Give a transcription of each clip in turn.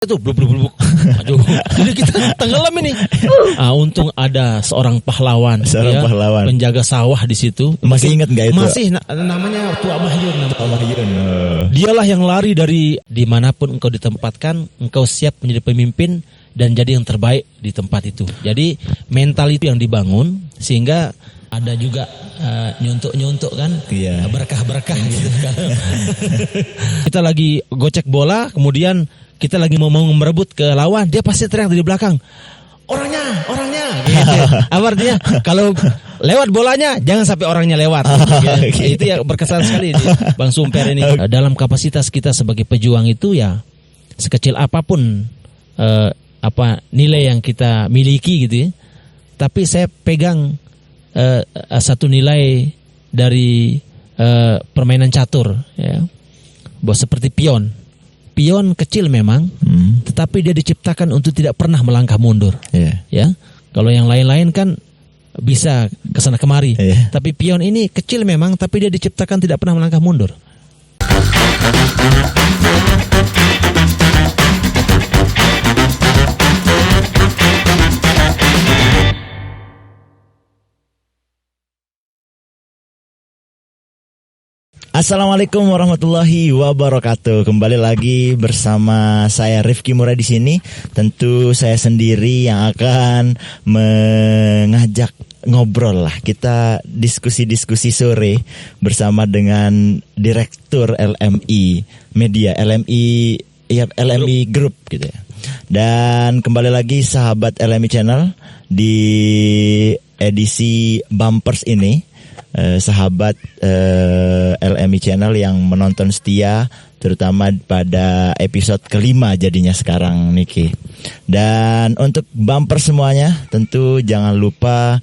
itu blub. Aduh, jadi kita tenggelam ini. Untung ada seorang pahlawan, penjaga sawah di situ. Masih ingat nggak itu? Masih, namanya Tua Mahyun. Oh. Dialah yang lari dari dimanapun engkau ditempatkan, engkau siap menjadi pemimpin dan jadi yang terbaik di tempat itu. Jadi mental itu yang dibangun sehingga ada juga nyuntuk kan, berkah-berkah gitu. Kita lagi gocek bola, kemudian kita lagi mau merebut ke lawan, dia pasti teriak dari belakang, orangnya, gitu. Apa artinya? Kalau lewat bolanya, jangan sampai orangnya lewat. Gitu. Itu ya berkesan sekali Bang Sumper ini. Dalam kapasitas kita sebagai pejuang itu ya, sekecil apapun nilai yang kita miliki gitu ya, tapi saya pegang satu nilai dari permainan catur ya, bahwa seperti pion kecil memang, tetapi dia diciptakan untuk tidak pernah melangkah mundur. Ya, kalau yang lain-lain kan bisa kesana kemari, tapi pion ini kecil memang, tapi dia diciptakan tidak pernah melangkah mundur. Assalamualaikum warahmatullahi wabarakatuh. Kembali lagi bersama saya Rifki Murad di sini. Tentu saya sendiri yang akan mengajak ngobrol lah. Kita diskusi sore bersama dengan Direktur LMI Media, LMI Group gitu ya. Dan kembali lagi sahabat LMI Channel di edisi Bumpers ini. Sahabat LMI Channel yang menonton setia, terutama pada episode kelima jadinya sekarang Niki. Dan untuk bumper semuanya, tentu jangan lupa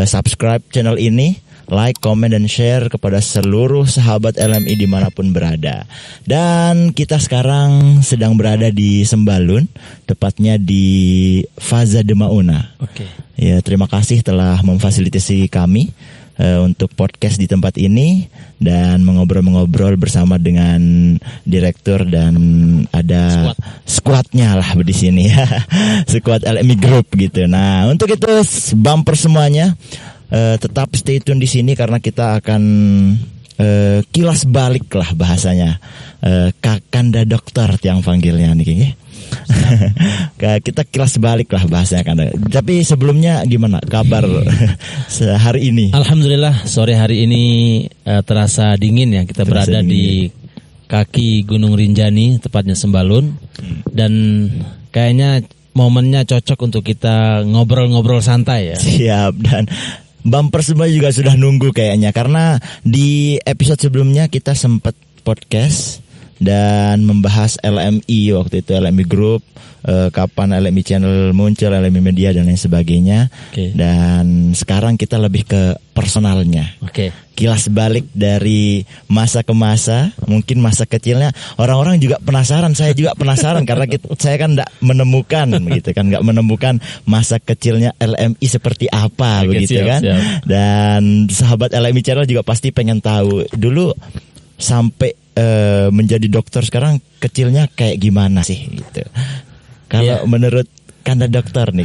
subscribe channel ini, like, comment, dan share kepada seluruh sahabat LMI dimanapun berada. Dan kita sekarang sedang berada di Sembalun, tepatnya di Faza de Mauna. Ya, terima kasih telah memfasilitasi kami untuk podcast di tempat ini dan mengobrol bersama dengan direktur dan ada squadnya lah di sini ya, squad LMI Group gitu. Nah, untuk itu bumper semuanya tetap stay tune di sini karena kita akan kilas balik lah bahasanya, Kakanda Dokter yang panggilnya nih. Kita kilas balik lah bahasanya kan. Tapi sebelumnya gimana kabar hari ini? Alhamdulillah sore hari ini terasa dingin ya. Kita berada di kaki Gunung Rinjani, tepatnya Sembalun. Dan kayaknya momennya cocok untuk kita ngobrol-ngobrol santai ya. Siap, dan bumper semua juga sudah nunggu kayaknya, karena di episode sebelumnya kita sempat podcast dan membahas LMI waktu itu, LMI Group, kapan LMI Channel muncul, LMI Media dan lain sebagainya. Dan sekarang kita lebih ke personalnya. Kilas balik dari masa ke masa, mungkin masa kecilnya. Orang-orang juga penasaran, saya juga penasaran karena saya kan enggak menemukan masa kecilnya LMI seperti apa begitu kan. Dan sahabat LMI Channel juga pasti pengen tahu dulu sampai menjadi dokter sekarang kecilnya kayak gimana sih gitu. Kalau menurut Kanda Dokter nih.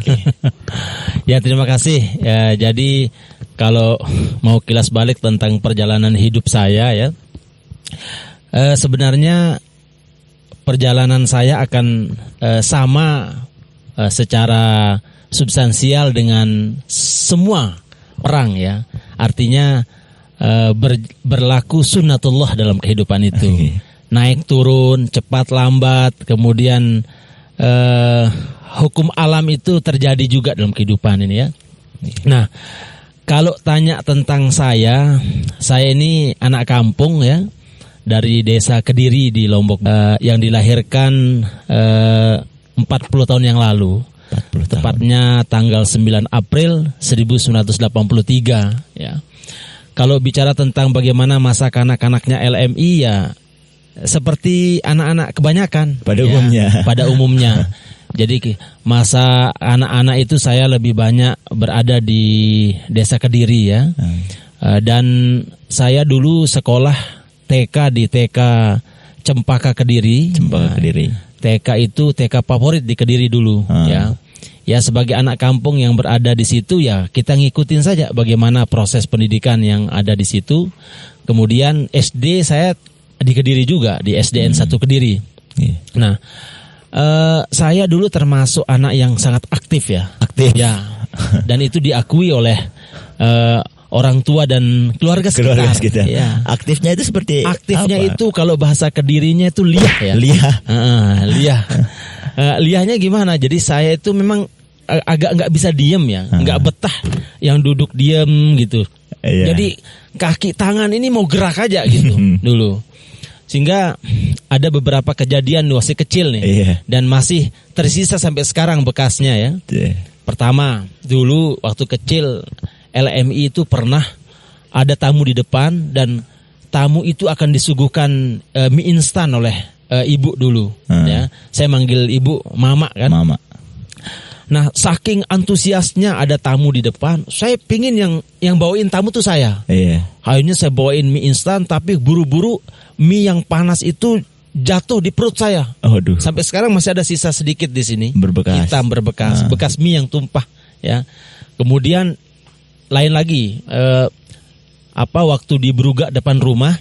Ya, terima kasih. Ya, jadi kalau mau kilas balik tentang perjalanan hidup saya ya, sebenarnya perjalanan saya akan sama secara substansial dengan semua orang ya. Artinya berlaku sunnatullah dalam kehidupan itu. Naik turun, cepat lambat, kemudian hukum alam itu terjadi juga dalam kehidupan ini ya. Nah, kalau tanya tentang saya ini anak kampung ya, dari desa Kediri di Lombok, yang dilahirkan 40 tahun yang lalu. Tepatnya tanggal 9 April 1983 ya. Kalau bicara tentang bagaimana masa kanak-kanaknya LMI ya seperti anak-anak kebanyakan pada umumnya. Jadi masa anak-anak itu saya lebih banyak berada di desa Kediri ya. Dan saya dulu sekolah TK di TK Cempaka Kediri. Cempaka Kediri. TK itu TK favorit di Kediri dulu, ya. Ya sebagai anak kampung yang berada di situ ya kita ngikutin saja bagaimana proses pendidikan yang ada di situ. Kemudian SD saya di Kediri juga, di SDN 1 Kediri. Nah, saya dulu termasuk anak yang sangat aktif ya. Aktif. Ya. Dan itu diakui oleh orang tua dan keluarga sekitar. Ya. Aktifnya itu seperti aktifnya apa? itu kalau bahasa Kedirinya itu liah ya. Liah. Liah. Liahnya gimana? Jadi saya itu memang agak nggak bisa diem ya, nggak betah yang duduk diem gitu. Jadi kaki tangan ini mau gerak aja gitu dulu. Sehingga ada beberapa kejadian masih kecil nih dan masih tersisa sampai sekarang bekasnya ya. Pertama, dulu waktu kecil LMI itu pernah ada tamu di depan dan tamu itu akan disuguhkan mie instan oleh ibu dulu. Ya, saya manggil ibu Mama kan. Mama. Nah, saking antusiasnya ada tamu di depan, saya pingin yang bawain tamu tuh saya. Akhirnya saya bawain mie instan, tapi buru-buru mie yang panas itu jatuh di perut saya. Sampai sekarang masih ada sisa sedikit di sini. Berbekas. Hitam berbekas, bekas mie yang tumpah. Ya. Kemudian lain lagi, waktu di Brugak depan rumah.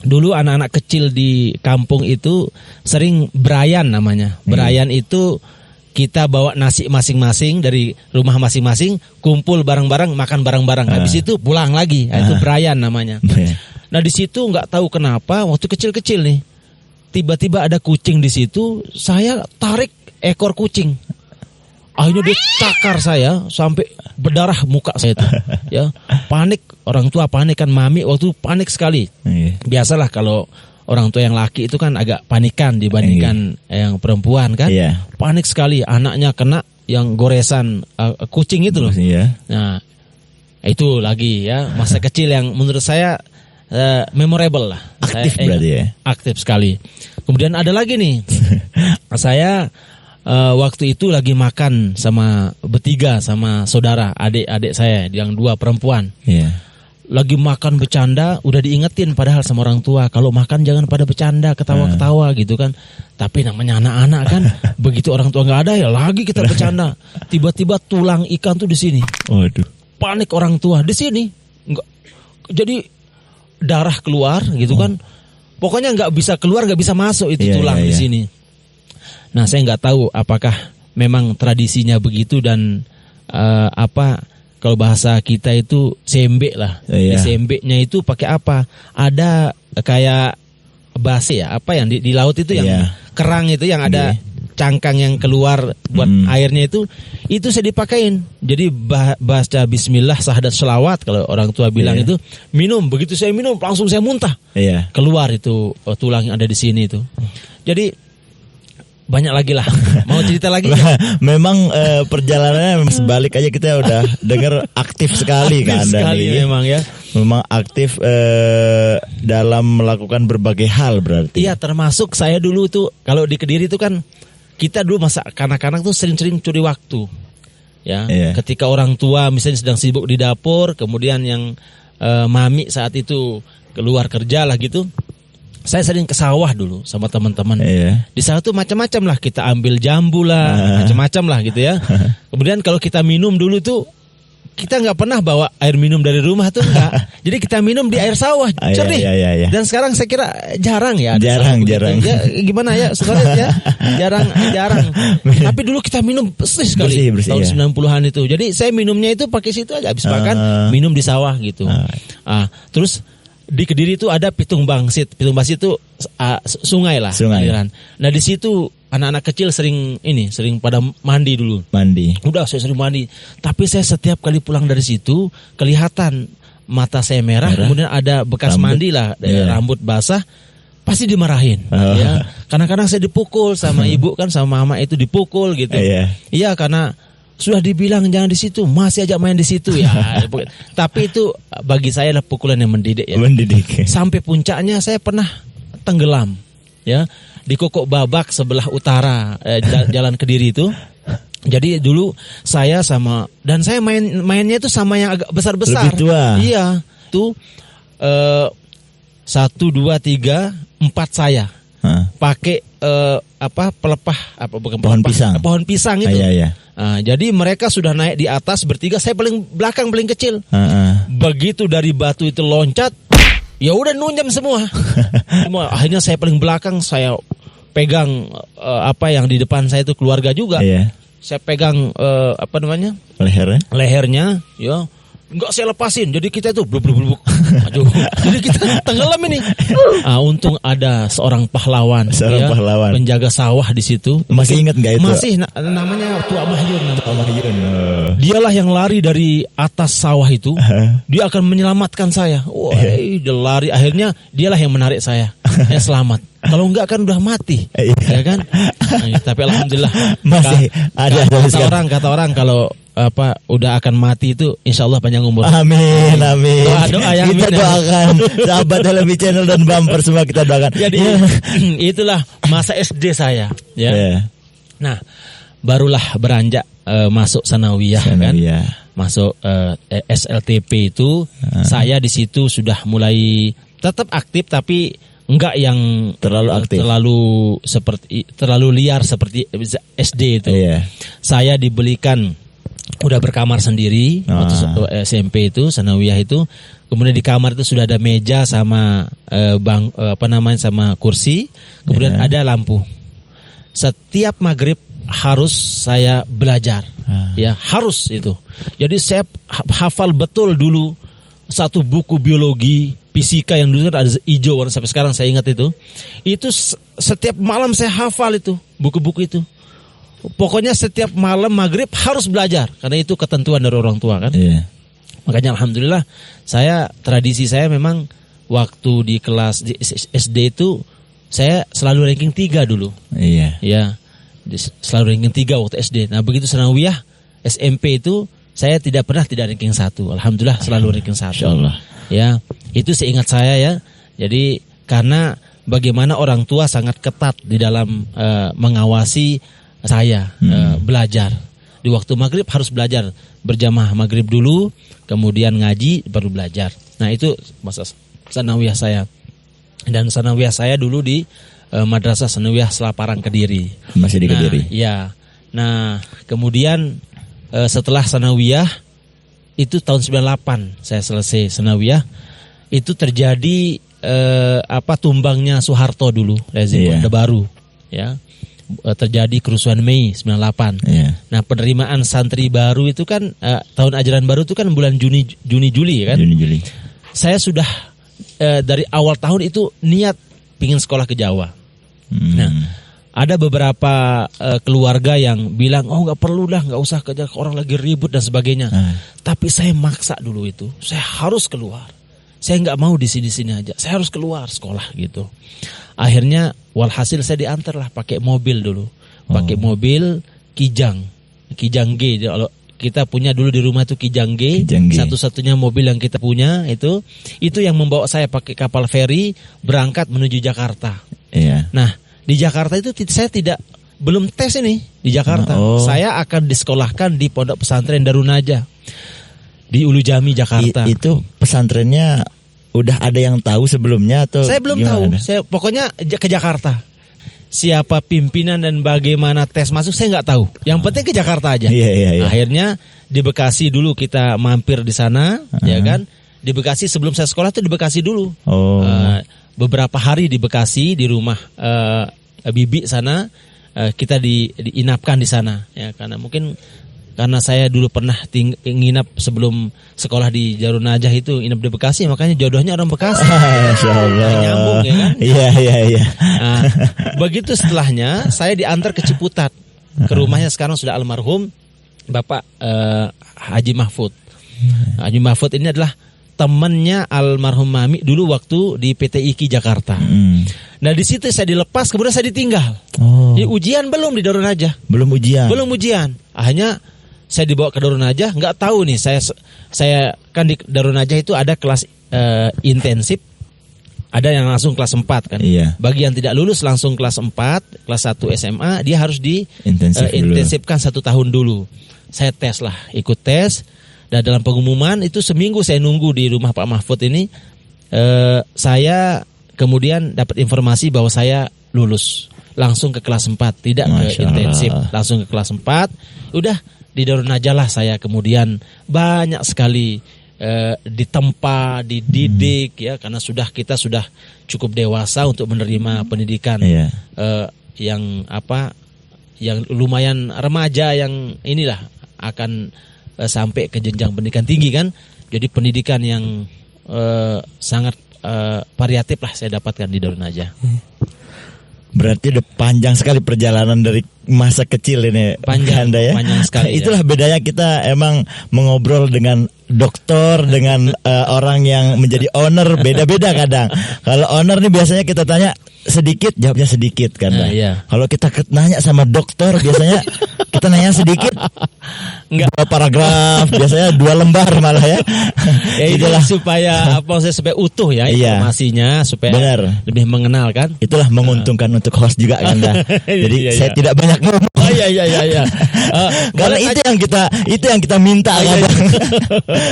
Dulu anak-anak kecil di kampung itu sering berayan namanya. Berayan itu kita bawa nasi masing-masing dari rumah masing-masing, kumpul bareng-bareng, makan bareng-bareng. Habis itu pulang lagi. Itu berayan namanya. Nah di situ nggak tahu kenapa waktu kecil-kecil nih, tiba-tiba ada kucing di situ. Saya tarik ekor kucing. Akhirnya dia cakar saya sampai berdarah muka saya itu. Ya, panik, orang tua panik kan, mami waktu panik sekali. Biasalah kalau orang tua yang laki itu kan agak panikan dibandingkan yang perempuan kan. Panik sekali, anaknya kena yang goresan kucing itu loh. Nah, itu lagi ya masa kecil yang menurut saya memorable lah. Aktif berarti ya. Aktif sekali. Kemudian ada lagi nih. Saya waktu itu lagi makan sama bertiga sama saudara, adik-adik saya yang 2 perempuan. Lagi makan bercanda, udah diingetin padahal sama orang tua kalau makan jangan pada bercanda, ketawa-ketawa gitu kan. Tapi namanya anak-anak kan, begitu orang tua nggak ada ya lagi kita bercanda. Tiba-tiba tulang ikan tuh di sini. Panik orang tua di sini. Nggak, jadi darah keluar gitu kan. Pokoknya nggak bisa keluar, nggak bisa masuk itu tulang di sini. Nah, saya nggak tahu apakah memang tradisinya begitu dan kalau bahasa kita itu sembe lah. Sembenya itu pakai apa? Ada kayak base ya, apa yang di laut itu yang kerang itu yang ada cangkang yang keluar buat airnya itu saya dipakein. Jadi baca bismillah, syahadat selawat kalau orang tua bilang itu minum. Begitu saya minum langsung saya muntah. Keluar itu tulang yang ada di sini itu. Jadi banyak lagi lah. Mau cerita lagi? Memang perjalanannya sebalik aja kita udah dengar aktif sekali kan. Aktif sekali memang ya. Memang aktif dalam melakukan berbagai hal berarti. Iya, termasuk saya dulu tuh kalau di Kediri itu kan kita dulu masa kanak-kanak tuh sering-sering curi waktu. Ya, ketika orang tua misalnya sedang sibuk di dapur, kemudian yang mami saat itu keluar kerja lah gitu. Saya sering ke sawah dulu sama teman-teman. Di sawah tuh macam-macam lah, kita ambil jambu lah, macam-macam lah gitu ya. Kemudian kalau kita minum dulu tuh kita nggak pernah bawa air minum dari rumah tuh enggak. Jadi kita minum di air sawah, jernih. Dan sekarang saya kira jarang ya. Jarang. Ya, gimana ya, sulit ya. Jarang. Tapi dulu kita minum bersih sekali. Bersih, tahun 90-an itu. Jadi saya minumnya itu pakai situ aja, habis makan minum di sawah gitu. Terus di Kediri itu ada Pitung Bangsit. Pitung Bangsit itu sungai lah. Aliran. Nah di situ anak-anak kecil sering pada mandi dulu. Udah saya sering mandi. Tapi saya setiap kali pulang dari situ kelihatan mata saya merah. Kemudian ada bekas mandi lah, rambut basah. Pasti dimarahin. Ya. Kadang-kadang saya dipukul sama ibu kan, sama mama itu dipukul gitu. Iya karena sudah dibilang jangan di situ, masih aja main di situ ya. Tapi itu bagi saya adalah pukulan yang mendidik ya. Sampai puncaknya saya pernah tenggelam ya di Kokok Babak sebelah utara jalan Kediri itu. Jadi dulu saya mainnya itu sama yang agak besar-besar. Lebih tua. Iya, tuh 1, 2, 3, 4 saya. pakai pelepah Pohon pisang. pohon pisang itu. Iya. Jadi mereka sudah naik di atas bertiga, saya paling belakang paling kecil. Begitu dari batu itu loncat, ya udah nunjam semua. Akhirnya saya paling belakang, saya pegang yang di depan saya itu keluarga juga. Iya. Saya pegang lehernya, ya. Enggak saya lepasin. Jadi kita itu blub. Maju. Jadi kita tenggelam ini. Untung ada seorang pahlawan, penjaga sawah di situ. Masih ingat enggak itu? Masih, namanya Tua Mahyun. Dialah yang lari dari atas sawah itu. Dia akan menyelamatkan saya. Dia lari, akhirnya dialah yang menarik saya. Saya selamat. Kalau enggak kan udah mati. Ya kan? Tapi alhamdulillah masih ada kata orang kalau udah akan mati itu insyaallah panjang umur. Amin. Doa yang kita doakan sahabat Helmi Channel dan Bumper semua kita doakan. Jadi itulah masa SD saya, ya. Nah, barulah beranjak masuk sanawiyah kan. Masuk SLTP itu saya di situ sudah mulai tetap aktif tapi enggak yang terlalu liar seperti SD itu. Saya dibelikan udah berkamar sendiri waktu SMP itu, sanawiyah itu. Kemudian di kamar itu sudah ada meja sama sama kursi, kemudian ada lampu. Setiap maghrib harus saya belajar. Ya, harus itu. Jadi saya hafal betul dulu satu buku biologi fisika yang dulu ada hijau warna, sampai sekarang saya ingat itu. Itu setiap malam saya hafal itu buku-buku itu. Pokoknya setiap malam maghrib harus belajar karena itu ketentuan dari orang tua kan. Makanya alhamdulillah tradisi saya memang waktu di kelas di SD itu saya selalu ranking 3 dulu. Ya, selalu ranking 3 waktu SD. Nah begitu sanawiyah SMP itu saya tidak pernah tidak ranking 1. Alhamdulillah selalu ranking 1. Insyaallah. Ya, itu seingat saya ya. Jadi karena bagaimana orang tua sangat ketat di dalam mengawasi saya belajar. Di waktu maghrib harus belajar, berjamaah maghrib dulu, kemudian ngaji baru belajar. Nah itu masa sanawiyah saya. Dan sanawiyah saya dulu di Madrasah Sanawiyah Selaparang Kediri. Masih di Kediri. Ya. Nah kemudian setelah sanawiyah itu tahun 98 saya selesai sanawiyah. Itu terjadi tumbangnya Soeharto dulu, rezim Orde Baru, ya. Terjadi kerusuhan Mei 98. Nah penerimaan santri baru itu kan tahun ajaran baru itu kan bulan Juni-Juli kan. Juni-Juli. Saya sudah dari awal tahun itu niat pingin sekolah ke Jawa. Nah ada beberapa keluarga yang bilang nggak perlu dah, nggak usah kerja, orang lagi ribut dan sebagainya. Tapi saya maksa dulu itu, saya harus keluar. Saya nggak mau di sini aja, saya harus keluar sekolah gitu. Akhirnya walhasil saya diantar lah pakai mobil dulu, pakai mobil Kijang G. Kalau kita punya dulu di rumah itu Kijang G. Satu-satunya mobil yang kita punya itu yang membawa saya pakai kapal feri berangkat menuju Jakarta. Nah di Jakarta itu saya belum tes ini di Jakarta. Saya akan disekolahkan di Pondok Pesantren Darun Najah di Ulu Jami Jakarta. Itu pesantrennya udah ada yang tahu sebelumnya atau saya belum tahu. Saya pokoknya ke Jakarta. Siapa pimpinan dan bagaimana tes masuk saya nggak tahu. Yang penting ke Jakarta aja. Akhirnya di Bekasi dulu kita mampir di sana, ya kan? Di Bekasi sebelum saya sekolah tuh di Bekasi dulu. Beberapa hari di Bekasi di rumah bibi sana, kita diinapkan di sana, ya karena saya dulu pernah nginap sebelum sekolah di Darun Najah itu nginap di Bekasi, makanya jodohnya orang Bekasi. Insyaallah. Nyambung ya kan? Iya. Nah, begitu setelahnya saya diantar ke Ciputat, ke rumahnya sekarang sudah almarhum Bapak Haji Mahfud. Haji Mahfud ini adalah temannya almarhum Mami dulu waktu di PT IKI Jakarta. Nah di situ saya dilepas, kemudian saya ditinggal. Jadi ujian belum di Darun Najah. Belum ujian. Akhirnya saya dibawa ke Darun Najah, nggak tahu nih saya kan di Darun Najah itu ada kelas intensif, ada yang langsung kelas 4 kan. Bagi yang tidak lulus langsung kelas 4, kelas 1 SMA, dia harus intensifkan 1 tahun dulu. Saya tes lah, ikut tes. Dan dalam pengumuman itu seminggu saya nunggu di rumah Pak Mahfud ini, saya kemudian dapat informasi bahwa saya lulus. Langsung ke kelas 4, tidak ke Masya intensif, Allah. langsung ke kelas 4. Udah di Darun Najah lah saya kemudian banyak sekali ditempa, dididik ya, karena kita sudah cukup dewasa untuk menerima pendidikan Iya. yang lumayan remaja, yang inilah akan sampai ke jenjang pendidikan tinggi kan. Jadi pendidikan yang sangat variatif lah saya dapatkan di Darun Najah. Berarti udah panjang sekali perjalanan dari masa kecil ini, Panjang, Anda ya. panjang sekali, Itulah bedanya kita emang mengobrol dengan dokter, dengan orang yang menjadi owner, beda-beda kadang. Kalau owner nih biasanya kita tanya sedikit, jawabnya sedikit kan. Iya. Kalau kita nanya sama dokter biasanya kita nanya sedikit, Enggak. 2 paragraf, biasanya 2 lembar malah ya. Ya itulah supaya supaya utuh ya Iya. informasinya, supaya Benar. lebih mengenal kan. Itulah menguntungkan untuk host juga kan. Jadi Iya, saya iya. tidak banyak ngomong. Oh iya. Karena itu yang kita minta kadang.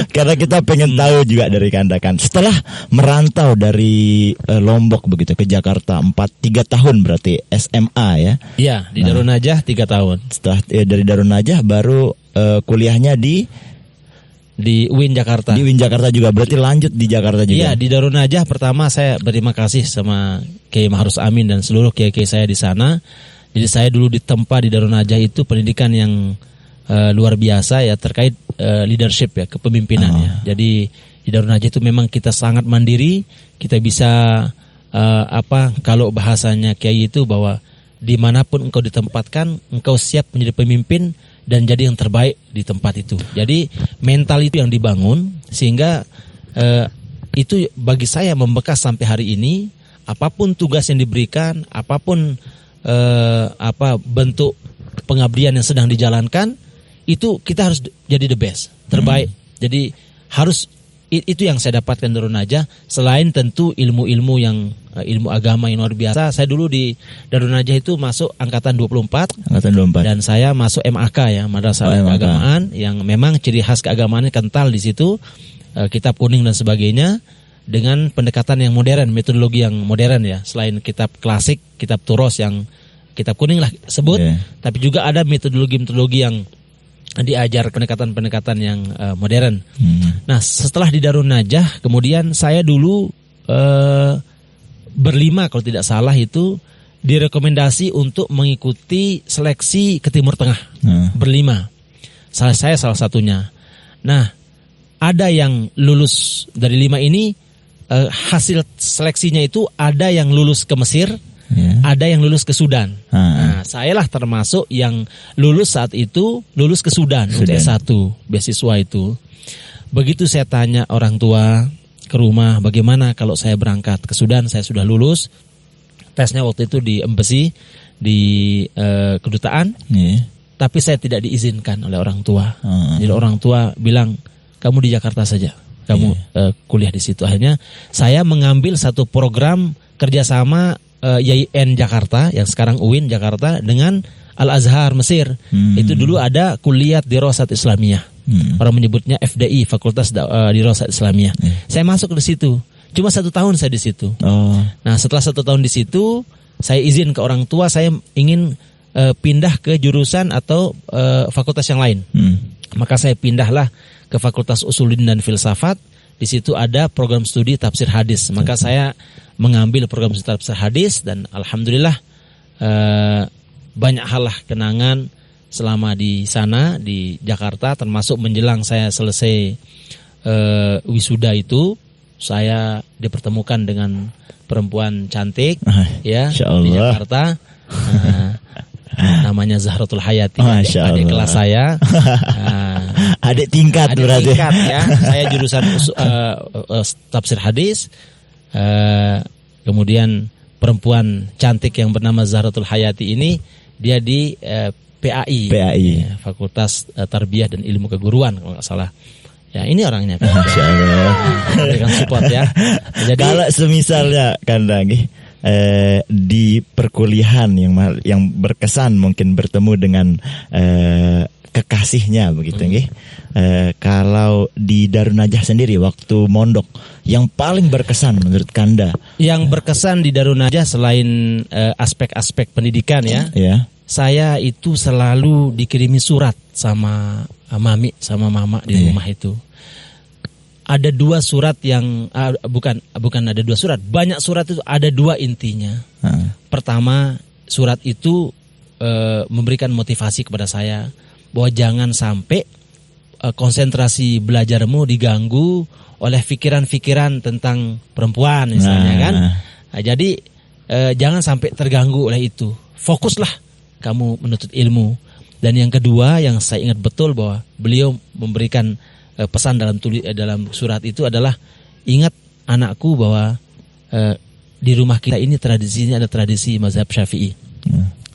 Karena kita pengen tahu juga dari Anda kan. Setelah merantau dari Lombok begitu ke Jakarta 3 tahun berarti SMA ya. Iya, di Darun Najah 3 tahun. Setelah dari Darun Najah baru kuliahnya di UIN Jakarta. UIN Jakarta juga, berarti lanjut di Jakarta juga. Iya, di Darun Najah pertama saya berterima kasih sama Kiai Ma'ruf Amin dan seluruh kiai-kiai saya di sana. Jadi saya dulu ditempa di Darun Najah itu pendidikan yang luar biasa ya, terkait leadership ya, kepemimpinan ya. Jadi di Darun Najah itu memang kita sangat mandiri, kita bisa kalau bahasanya kiai itu bahwa dimanapun engkau ditempatkan, engkau siap menjadi pemimpin dan jadi yang terbaik di tempat itu. Jadi mental itu yang dibangun sehingga itu bagi saya membekas sampai hari ini. Apapun tugas yang diberikan, apapun bentuk pengabdian yang sedang dijalankan, itu kita harus jadi the best, terbaik. Jadi harus itu yang saya dapatkan Darun Najah. Selain tentu ilmu-ilmu yang ilmu agama yang luar biasa. Saya dulu di Darun Najah itu masuk angkatan 24. Angkatan 24. Dan saya masuk MAK ya, Madrasah MAK. Keagamaan, yang memang ciri khas keagamaannya kental di situ, kitab kuning dan sebagainya, dengan pendekatan yang modern, metodologi yang modern ya. Selain kitab klasik, kitab turos yang kitab kuning lah sebut, tapi juga ada metodologi-metodologi yang diajar, pendekatan-pendekatan yang modern. Nah, setelah di Darun Najah, kemudian saya dulu berlima kalau tidak salah itu direkomendasi untuk mengikuti seleksi ke Timur Tengah. Berlima. Saya salah satunya. Nah, ada yang lulus dari 5 ini, hasil seleksinya itu ada yang lulus ke Mesir, ada yang lulus ke Sudan. Nah, sayalah termasuk yang lulus saat itu, lulus ke Sudan. Untuk S1 beasiswa itu. Begitu saya tanya orang tua ke rumah, bagaimana kalau saya berangkat ke Sudan, saya sudah lulus. Tesnya waktu itu di embassy, di kedutaan. Tapi saya tidak diizinkan oleh orang tua. Jadi orang tua bilang, kamu di Jakarta saja, kamu kuliah di situ. Akhirnya saya mengambil satu program kerjasama YIN Jakarta, yang sekarang UIN Jakarta, dengan Al-Azhar Mesir. Itu dulu ada kuliah Dirasat Islamiyah. Orang menyebutnya FDI, Fakultas Dirasat Islamiyah. Saya masuk di situ. Cuma 1 tahun saya di situ. Nah, setelah 1 tahun di situ, saya izin ke orang tua, saya ingin pindah ke jurusan atau fakultas yang lain. Maka saya pindahlah ke Fakultas Usuluddin dan Filsafat. Di situ ada program studi tafsir hadis. Maka saya mengambil program studi tafsir hadis, dan alhamdulillah banyak hal lah kenangan selama di sana di Jakarta, termasuk menjelang saya selesai wisuda itu, saya dipertemukan dengan perempuan cantik ya di Jakarta. Namanya Zahratul Hayati, adik kelas saya. Adik tingkat berarti. Tingkat ya. Saya jurusan tafsir hadis. Kemudian perempuan cantik yang bernama Zahratul Hayati ini, dia di PAI. Ya, Fakultas Tarbiyah dan Ilmu Keguruan kalau nggak salah. Ya, ini orangnya kan. Masya Allah. Berikan support ya. Jadi kalau semisalnya kan lagi di perkuliahan yang berkesan mungkin bertemu dengan kekasihnya begitu nggih. Kalau di Darun Najah sendiri waktu mondok yang paling berkesan menurut Kanda? Yang berkesan di Darun Najah selain aspek-aspek pendidikan ya. Saya itu selalu dikirimi surat sama mami sama mama di rumah itu. Ada 2 surat yang bukan ada 2 surat, banyak surat itu ada 2 intinya. Pertama, surat itu memberikan motivasi kepada saya bahwa jangan sampai konsentrasi belajarmu diganggu oleh pikiran-pikiran tentang perempuan misalnya kan. Nah, jadi jangan sampai terganggu oleh itu. Fokuslah kamu menuntut ilmu. Dan yang kedua yang saya ingat betul bahwa beliau memberikan pesan dalam surat itu adalah, ingat anakku bahwa di rumah kita ini tradisinya ada tradisi mazhab Syafi'i.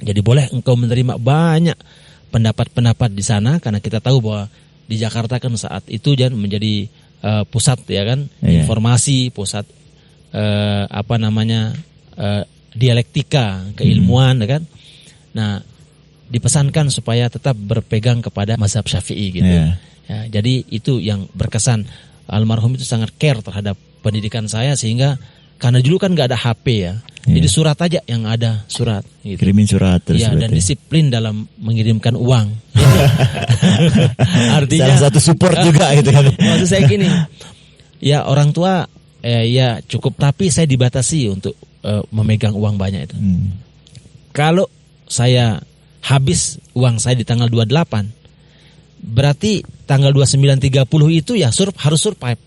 Jadi boleh engkau menerima banyak pendapat-pendapat di sana, karena kita tahu bahwa di Jakarta kan saat itu jangan menjadi pusat ya kan, informasi, pusat dialektika keilmuan ya kan. Nah, dipesankan supaya tetap berpegang kepada mazhab Syafi'i gitu. Ya, jadi itu yang berkesan. Almarhum itu sangat care terhadap pendidikan saya, sehingga karena dulu kan nggak ada HP ya. Jadi surat aja yang ada, surat gitu. Kirimin surat terus. Ya, dan disiplin dalam mengirimkan uang. Artinya salah satu support juga gitu kan. Maksud saya gini, ya orang tua ya cukup, tapi saya dibatasi untuk memegang uang banyak itu. Kalau saya habis uang saya di tanggal 28, berarti tanggal 29, 30 itu ya harus survive.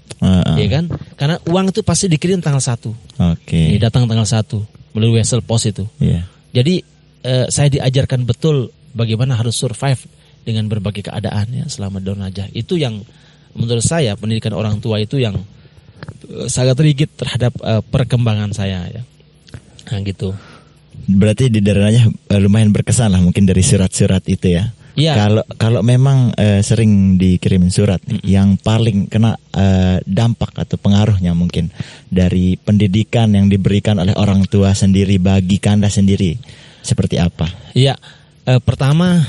Ya kan? Karena uang itu pasti dikirim tanggal 1. Datang tanggal 1 melalui wesel pos itu. Jadi saya diajarkan betul bagaimana harus survive dengan berbagai keadaan ya selama Darun Najah. Itu yang menurut saya pendidikan orang tua itu yang sangat rigid terhadap perkembangan saya ya. Nah gitu. Berarti di Darun Najah lumayan berkesan lah mungkin dari surat-surat itu ya. Kalau memang sering dikirimin surat, yang paling kena dampak atau pengaruhnya mungkin dari pendidikan yang diberikan oleh orang tua sendiri bagi Kanda sendiri seperti apa? Iya, pertama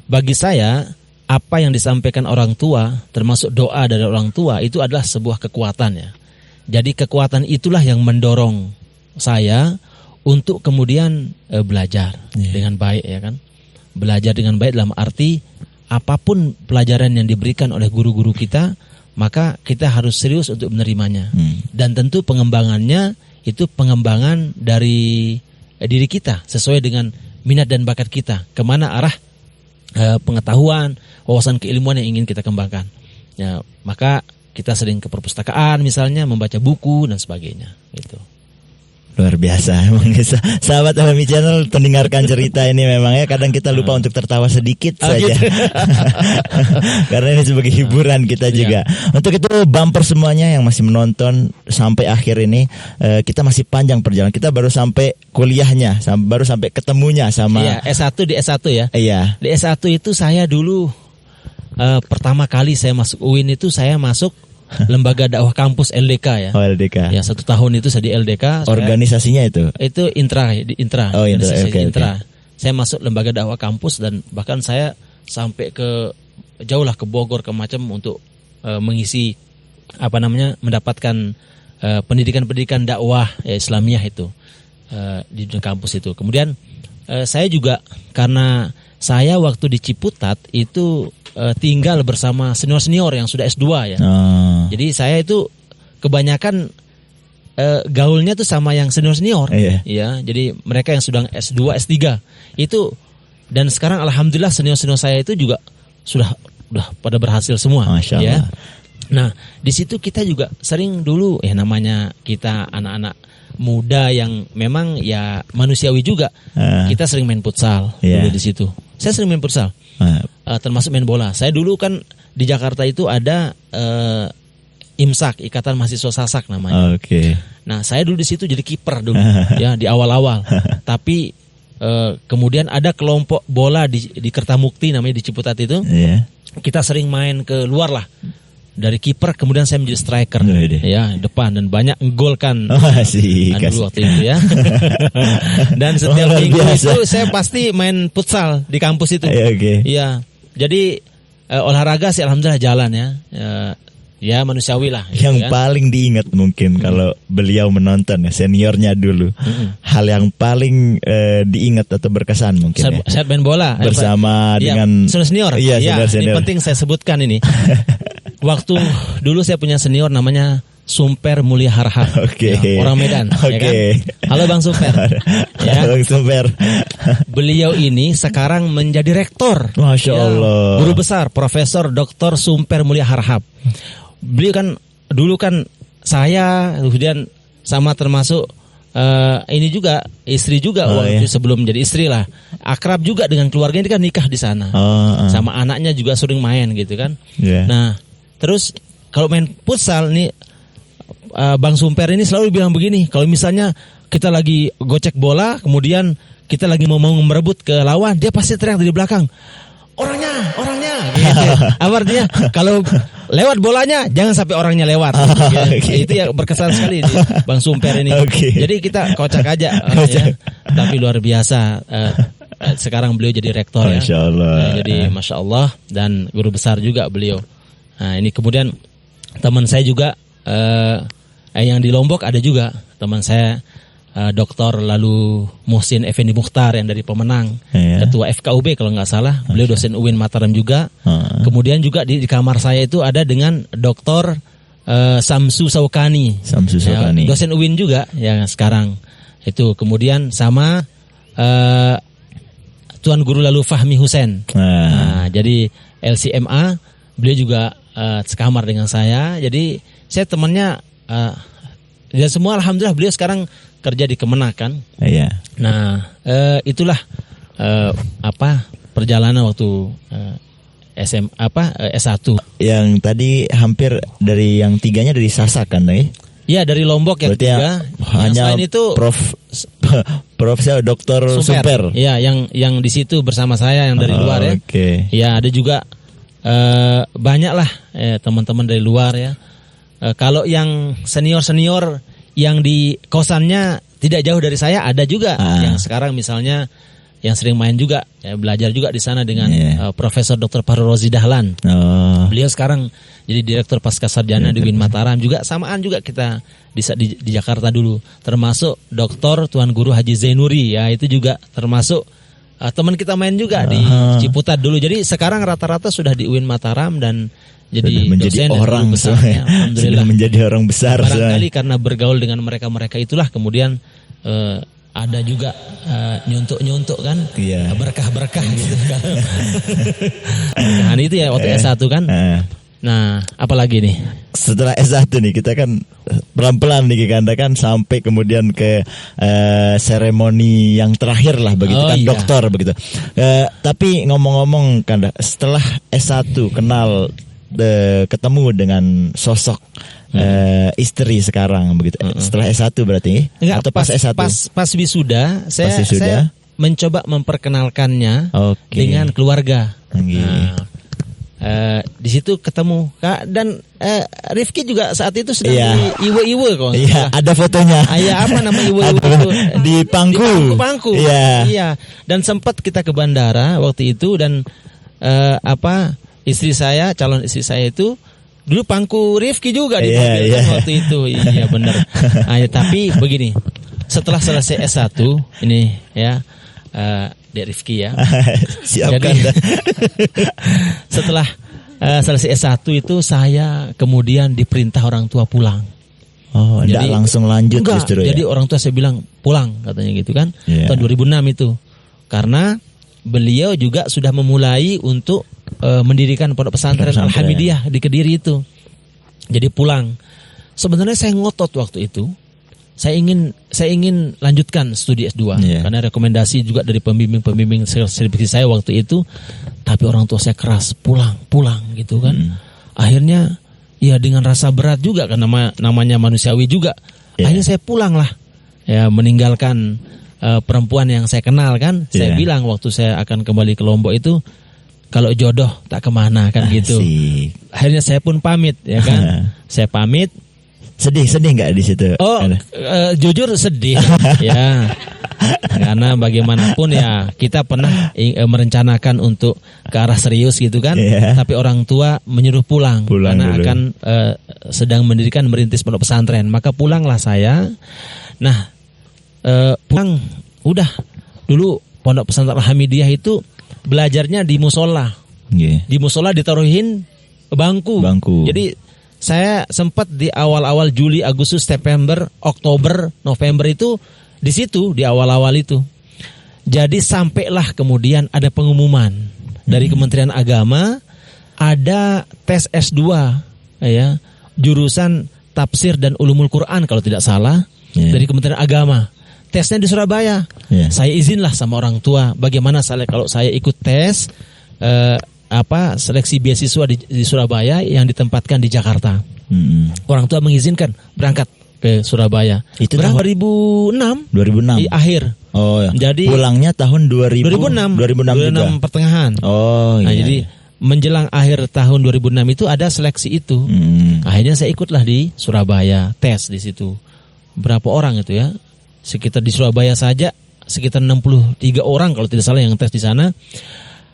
bagi saya apa yang disampaikan orang tua, termasuk doa dari orang tua, itu adalah sebuah kekuatan ya. Jadi kekuatan itulah yang mendorong saya untuk kemudian belajar dengan baik ya kan. Belajar dengan baik dalam arti apapun pelajaran yang diberikan oleh guru-guru kita, maka kita harus serius untuk menerimanya. Dan tentu pengembangannya itu pengembangan dari diri kita sesuai dengan minat dan bakat kita. Kemana arah pengetahuan, wawasan keilmuan yang ingin kita kembangkan. Ya, maka kita sering ke perpustakaan misalnya, membaca buku dan sebagainya. Gitu. Luar biasa emang sahabat Alami Channel mendengarkan cerita ini memang ya kadang kita lupa untuk tertawa sedikit saja gitu. Karena ini sebagai hiburan kita juga. Untuk itu bumper semuanya yang masih menonton sampai akhir ini, kita masih panjang perjalanan. Kita baru sampai kuliahnya, baru sampai ketemunya sama S1 di S1 ya. Iya. Di S1 itu saya dulu pertama kali saya masuk UIN itu saya masuk Lembaga Dakwah Kampus LDK ya. Oh, LDK. Ya, 1 tahun itu saya di LDK. Organisasinya itu? Itu Intra. Oh, Intra. Saya masuk Lembaga Dakwah Kampus dan bahkan saya sampai ke jauh lah ke Bogor ke macam untuk mengisi mendapatkan pendidikan dakwah Islamiyah itu di kampus itu. Kemudian saya juga karena saya waktu di Ciputat itu tinggal bersama senior-senior yang sudah S2 ya. Jadi saya itu kebanyakan gaulnya tuh sama yang senior-senior. Ya, jadi mereka yang sudah S2, S3 itu, dan sekarang alhamdulillah senior-senior saya itu juga sudah pada berhasil semua. Masya Allah. Ya. Nah, di situ kita juga sering dulu namanya kita anak-anak muda yang memang ya manusiawi juga. Kita sering main futsal dulu di situ. Saya sering main futsal. Termasuk main bola. Saya dulu kan di Jakarta itu ada IMSAK, Ikatan Mahasiswa Sasak namanya. Nah, saya dulu di situ jadi kiper dulu ya di awal-awal. Tapi kemudian ada kelompok bola di Kertamukti namanya di Ciputat itu. Kita sering main ke luar lah. dari kiper kemudian saya menjadi striker ya depan dan banyak gol kan dulu waktu itu ya. Dan setiap minggu itu saya pasti main futsal di kampus itu. Iya. Jadi olahraga sih alhamdulillah jalan ya. Ya manusiawi lah. Yang paling diingat mungkin kalau beliau menonton ya, seniornya dulu. Hal yang paling diingat atau berkesan mungkin Saat main bola bersama dengan senior. Iya, Ini senior. penting saya sebutkan ini. Waktu dulu saya punya senior namanya Sumper Mulia Harhab. Ya, orang Medan, ya kan? Halo Bang Sumper. Ya. Bang Sumper. Beliau ini sekarang menjadi rektor. Masya Allah. Guru besar Profesor Dr. Sumper Mulia Harhab. Beliau kan dulu kan saya kemudian sama termasuk ini juga istri juga waktu sebelum jadi istri lah, akrab juga dengan keluarga ini kan nikah di sana, sama anaknya juga sering main gitu kan. Nah terus kalau main futsal nih Bang Sumper ini selalu bilang begini, kalau misalnya kita lagi gocek bola kemudian kita lagi mau merebut ke lawan, dia pasti teriak dari belakang, orangnya gitu. Apa artinya? Kalau lewat bolanya jangan sampai orangnya lewat. Itu ya berkesan sekali Bang Sumper ini. Jadi kita kocak aja ya. Tapi luar biasa. Sekarang beliau jadi rektor ya. Masya Allah. Jadi Masya Allah dan guru besar juga beliau. Nah ini kemudian teman saya juga yang di Lombok ada juga teman saya. Dr. lalu Muhsin Effendi Mukhtar yang dari Pemenang, ketua FKUB kalau nggak salah, beliau dosen UIN Mataram juga. Kemudian juga di kamar saya itu ada dengan Dr. Samsu Saukani, ya, dosen UIN juga yang sekarang itu. Kemudian sama Tuan Guru lalu Fahmi Husain. Nah, jadi LCMA beliau juga sekamar dengan saya. Jadi saya temannya dan semua alhamdulillah beliau sekarang kerja di Kemenak kan. Nah, itulah perjalanan waktu S1. Yang tadi hampir dari yang tiganya dari Sasak kan, Iya, dari Lombok yang tiga. Hanya itu Prof. Dr. Sumper. Iya, yang di situ bersama saya yang dari luar ya. Iya, ada juga banyak lah teman-teman dari luar ya. Kalau yang senior yang di kosannya tidak jauh dari saya ada juga yang sekarang misalnya yang sering main juga ya, belajar juga di sana dengan Profesor Dr. Fahru Rozi Dahlan. Beliau sekarang jadi Direktur Pascasarjana di UIN Mataram juga, samaan juga kita di Jakarta dulu. Termasuk Dr. Tuan Guru Haji Zainuri ya, itu juga termasuk teman kita main juga di Ciputat dulu. Jadi sekarang rata-rata sudah di UIN Mataram dan jadi menjadi orang besar, ya. Alhamdulillah menjadi orang besar. Barangkali karena bergaul dengan mereka itulah kemudian ada juga nyuntuk kan, berkah gitu kan. Berkahan itu ya waktu S1 kan. Nah, apalagi nih? Setelah S1 nih kita kan pelan-pelan nih Kanda kan sampai kemudian ke seremoni yang terakhir lah begitu dokter begitu. Tapi ngomong-ngomong Kanda, setelah S1 kenal ketemu dengan sosok istri sekarang begitu. Setelah S1 berarti? Enggak, atau pas S1? Pas wisuda, saya mencoba memperkenalkannya dengan keluarga. Di situ ketemu Kak dan Rifki juga saat itu sedang di Iwe kok. Iya, ada fotonya. Apa nama Iwe itu? Di pangku. Iya. Dan sempat kita ke bandara waktu itu dan istri saya, calon istri saya itu dulu pangku Rifki juga di mobil kan waktu itu. Iya benar. Tapi begini, setelah selesai S1 ini ya Dek Rifki ya. Siapkan. Jadi, setelah selesai S1 itu saya kemudian diperintah orang tua pulang. Jadi langsung lanjut justru ya. Jadi orang tua saya bilang pulang katanya gitu kan. Tahun 2006 itu. Karena beliau juga sudah memulai untuk mendirikan pondok pesantren Al-Hamidiyah di Kediri itu. Jadi pulang. Sebenarnya saya ngotot waktu itu. Saya ingin lanjutkan studi S2 karena rekomendasi juga dari pembimbing skripsi saya waktu itu. Tapi orang tua saya keras pulang gitu kan. Akhirnya ya dengan rasa berat juga karena namanya manusiawi juga. Akhirnya saya pulang lah. Ya meninggalkan perempuan yang saya kenal kan. Saya bilang waktu saya akan kembali ke Lombok itu, kalau jodoh tak kemana kan gitu. Asik. Akhirnya saya pun pamit ya kan. Saya pamit. Sedih nggak di situ? Oh, jujur sedih ya. Karena bagaimanapun ya kita pernah merencanakan untuk ke arah serius gitu kan. Tapi orang tua menyuruh pulang karena dulu. Akan sedang merintis pondok pesantren. Maka pulanglah saya. Nah, pulang udah dulu pondok pesantren Hamidiyah itu belajarnya di musola. Di musola ditaruhin bangku. Jadi saya sempat di awal-awal Juli, Agustus, September, Oktober, November itu di situ di awal-awal itu. Jadi sampailah kemudian ada pengumuman dari Kementerian Agama ada tes S2 ya, jurusan tafsir dan ulumul Quran kalau tidak salah dari Kementerian Agama. Tesnya di Surabaya. Saya izinlah sama orang tua bagaimana kalau saya ikut tes seleksi beasiswa di Surabaya yang ditempatkan di Jakarta. Orang tua mengizinkan berangkat ke Surabaya. Itu tahun 2006 akhir. Oh ya. Jadi pulangnya tahun 2006 juga. Pertengahan. Oh iya. Nah, jadi menjelang akhir tahun 2006 itu ada seleksi itu. Akhirnya saya ikutlah di Surabaya, tes di situ. Berapa orang itu ya? Sekitar di Surabaya saja sekitar 63 orang kalau tidak salah yang tes di sana.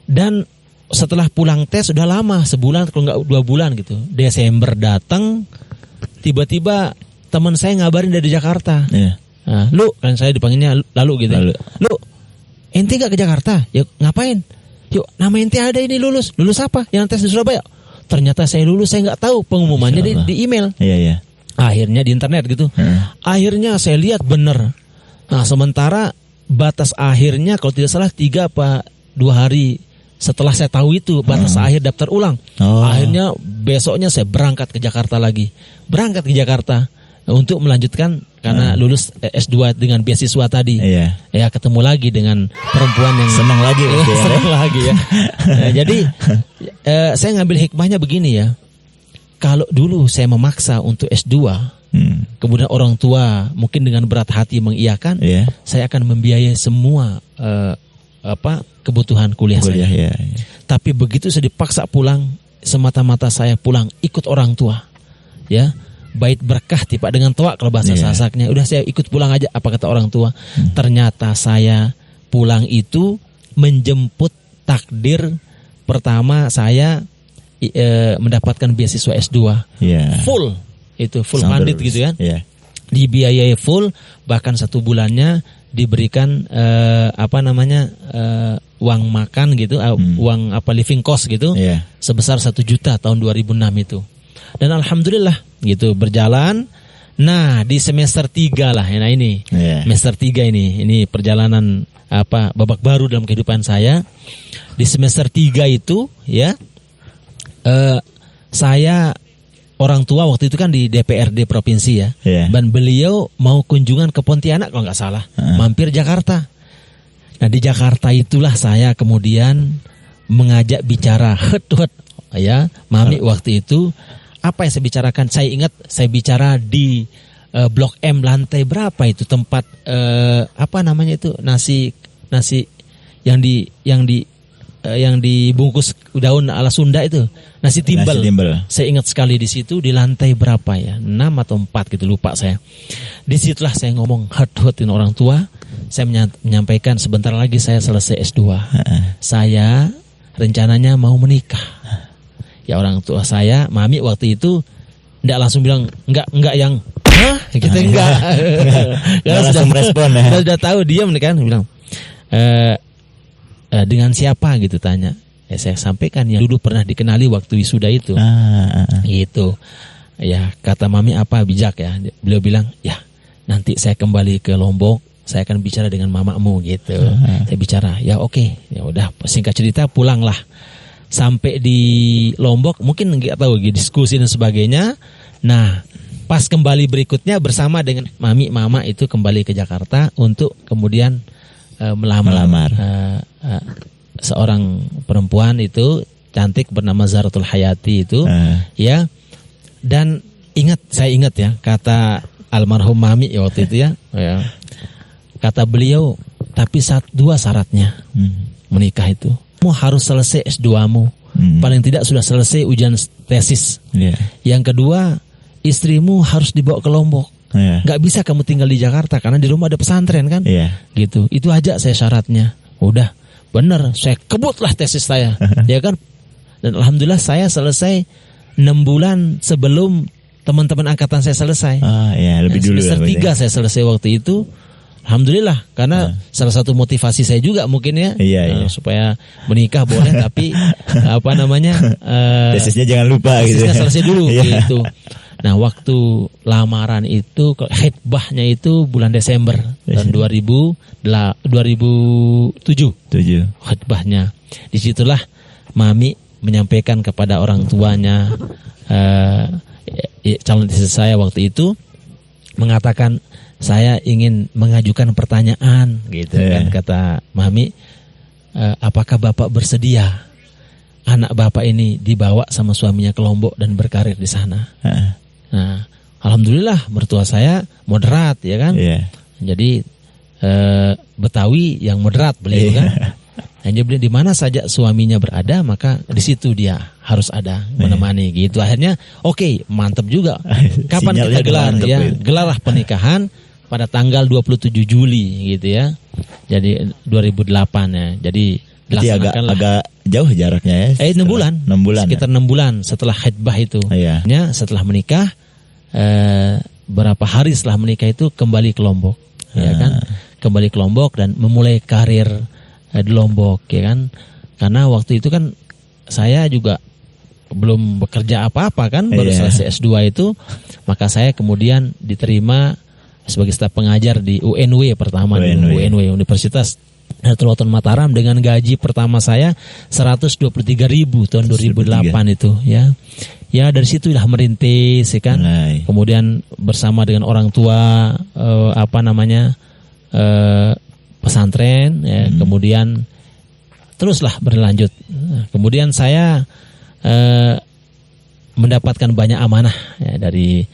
Dan setelah pulang tes sudah lama, sebulan kalau nggak 2 bulan gitu. Desember datang, tiba-tiba teman saya ngabarin dari Jakarta. Nah, lu kan saya dipanggilnya lalu gitu. Lu ente nggak ke Jakarta? Ya ngapain? Yuk, nama ente ada ini lulus apa? Yang tes di Surabaya. Ternyata saya lulus, saya nggak tahu pengumumannya di email. Iya. Akhirnya di internet gitu. Akhirnya saya lihat bener. Nah sementara batas akhirnya kalau tidak salah 3 apa 2 hari setelah saya tahu itu batas akhir daftar ulang. Akhirnya besoknya saya berangkat ke Jakarta lagi. Untuk melanjutkan karena lulus S2 dengan beasiswa tadi. Ya ketemu lagi dengan perempuan yang senang lagi ya. Jadi saya ngambil hikmahnya begini ya. Kalau dulu saya memaksa untuk S2, kemudian orang tua mungkin dengan berat hati mengiyakan, saya akan membiayai semua kebutuhan kuliah saya. Tapi begitu saya dipaksa pulang, semata-mata saya pulang ikut orang tua. Ya, bait berkah tiba dengan toa kalau bahasa Sasaknya. Udah saya ikut pulang aja apa kata orang tua. Ternyata saya pulang itu menjemput takdir pertama saya mendapatkan beasiswa S2. Full funded gitu kan. Dibiayai full, bahkan 1 bulannya diberikan uang makan gitu, uang living cost gitu, sebesar 1 juta tahun 2006 itu. Dan alhamdulillah gitu berjalan. Nah di semester 3 lah, nah ini semester 3 ini perjalanan babak baru dalam kehidupan saya. Di semester 3 itu ya, saya orang tua waktu itu kan di DPRD provinsi ya, dan beliau mau kunjungan ke Pontianak kalau nggak salah, mampir Jakarta. Nah di Jakarta itulah saya kemudian mengajak bicara ya, Mami waktu itu apa yang saya bicarakan? Saya ingat saya bicara di Blok M lantai berapa itu tempat nasi yang dibungkus daun ala Sunda itu, nasi timbel. Saya ingat sekali di situ di lantai berapa ya, 6 atau 4 gitu lupa saya. Disitulah saya ngomong hot-hotin orang tua. Saya menyampaikan sebentar lagi saya selesai S2. Saya rencananya mau menikah. Ya orang tua saya, Mami waktu itu enggak langsung bilang enggak yang kita enggak. Karena langsung respon ya. Sudah tahu diam kan, bilang dengan siapa gitu tanya. Saya sampaikan yang dulu pernah dikenali waktu wisuda itu. Gitu. Ya, kata Mami apa bijak ya. Beliau bilang, "Ya, nanti saya kembali ke Lombok, saya akan bicara dengan mamamu gitu." Saya bicara, "Ya oke." Ya udah, singkat cerita pulanglah. Sampai di Lombok mungkin enggak tahu diskusi dan sebagainya. Nah, pas kembali berikutnya bersama dengan mama itu kembali ke Jakarta untuk kemudian melamar seorang perempuan itu cantik bernama Zaratul Hayati itu, ya. Dan saya ingat ya kata almarhum Mami waktu itu ya. Kata beliau, tapi 2 syaratnya menikah itu. Kamu harus selesai S2-mu. Paling tidak sudah selesai ujian tesis. Yeah. Yang kedua, istrimu harus dibawa ke Lombok. Yeah. Gak bisa kamu tinggal di Jakarta karena di rumah ada pesantren kan. Yeah. Gitu. Itu aja saya syaratnya. Udah, bener. Saya kebutlah tesis saya. Ya kan. Dan alhamdulillah saya selesai 6 bulan sebelum teman-teman angkatan saya selesai. Ya, lebih dulu. Semester 3 saya selesai waktu itu. Alhamdulillah, karena salah satu motivasi saya juga mungkin ya, supaya menikah boleh, tapi tesisnya jangan lupa tesisnya gitu. Selesai dulu gitu. Nah, waktu lamaran itu, khitbahnya itu bulan Desember tahun 2007. Khitbahnya. Disitulah Mami menyampaikan kepada orang tuanya, calon istri saya waktu itu, mengatakan, saya ingin mengajukan pertanyaan gitu kan, kata Mami, apakah Bapak bersedia anak Bapak ini dibawa sama suaminya ke Lombok dan berkarir di sana? Nah, alhamdulillah mertua saya moderat ya kan. Jadi Betawi yang moderat beliau kan. Hanya beliau di mana saja suaminya berada, maka di situ dia harus ada menemani gitu. Akhirnya oke, mantap juga. Kapan kita gelar ya? Gelarlah pernikahan pada tanggal 27 Juli gitu ya. Jadi 2008 ya. Jadi agak jauh jaraknya ya. 6 bulan. 6 bulan. Sekitar 6 bulan setelah khitbah itu. Ya, setelah menikah berapa hari setelah menikah itu kembali ke Lombok. Ya kan? Kembali ke Lombok dan memulai karir di Lombok ya kan. Karena waktu itu kan saya juga belum bekerja apa-apa kan, baru selesai S2 itu, maka saya kemudian diterima sebagai staf pengajar di UNW pertama, UNW Universitas Nahdlatul Ulama Mataram, dengan gaji pertama saya 123.000 tahun 2008 itu ya. Ya dari situlah merintis ya kan. Kemudian bersama dengan orang tua pesantren ya, kemudian teruslah berlanjut. Kemudian saya mendapatkan banyak amanah ya, dari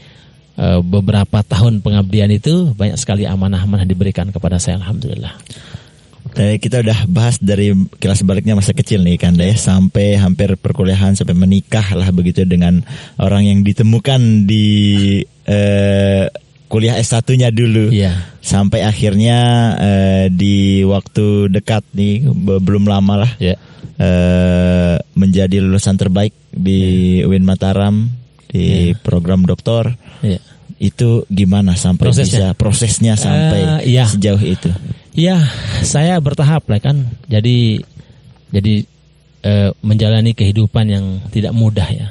beberapa tahun pengabdian itu, banyak sekali amanah-amanah diberikan kepada saya, alhamdulillah. Kita udah bahas dari kilas baliknya masa kecil nih Kanda ya, sampai hampir perkuliahan, sampai menikah lah begitu dengan orang yang ditemukan di kuliah S1-nya dulu. Sampai akhirnya di waktu dekat nih, belum lama lah, menjadi lulusan terbaik di UIN Mataram di program doktor. Itu gimana sampai prosesnya sampai sejauh itu? Ya, saya bertahap lah kan. Jadi menjalani kehidupan yang tidak mudah ya.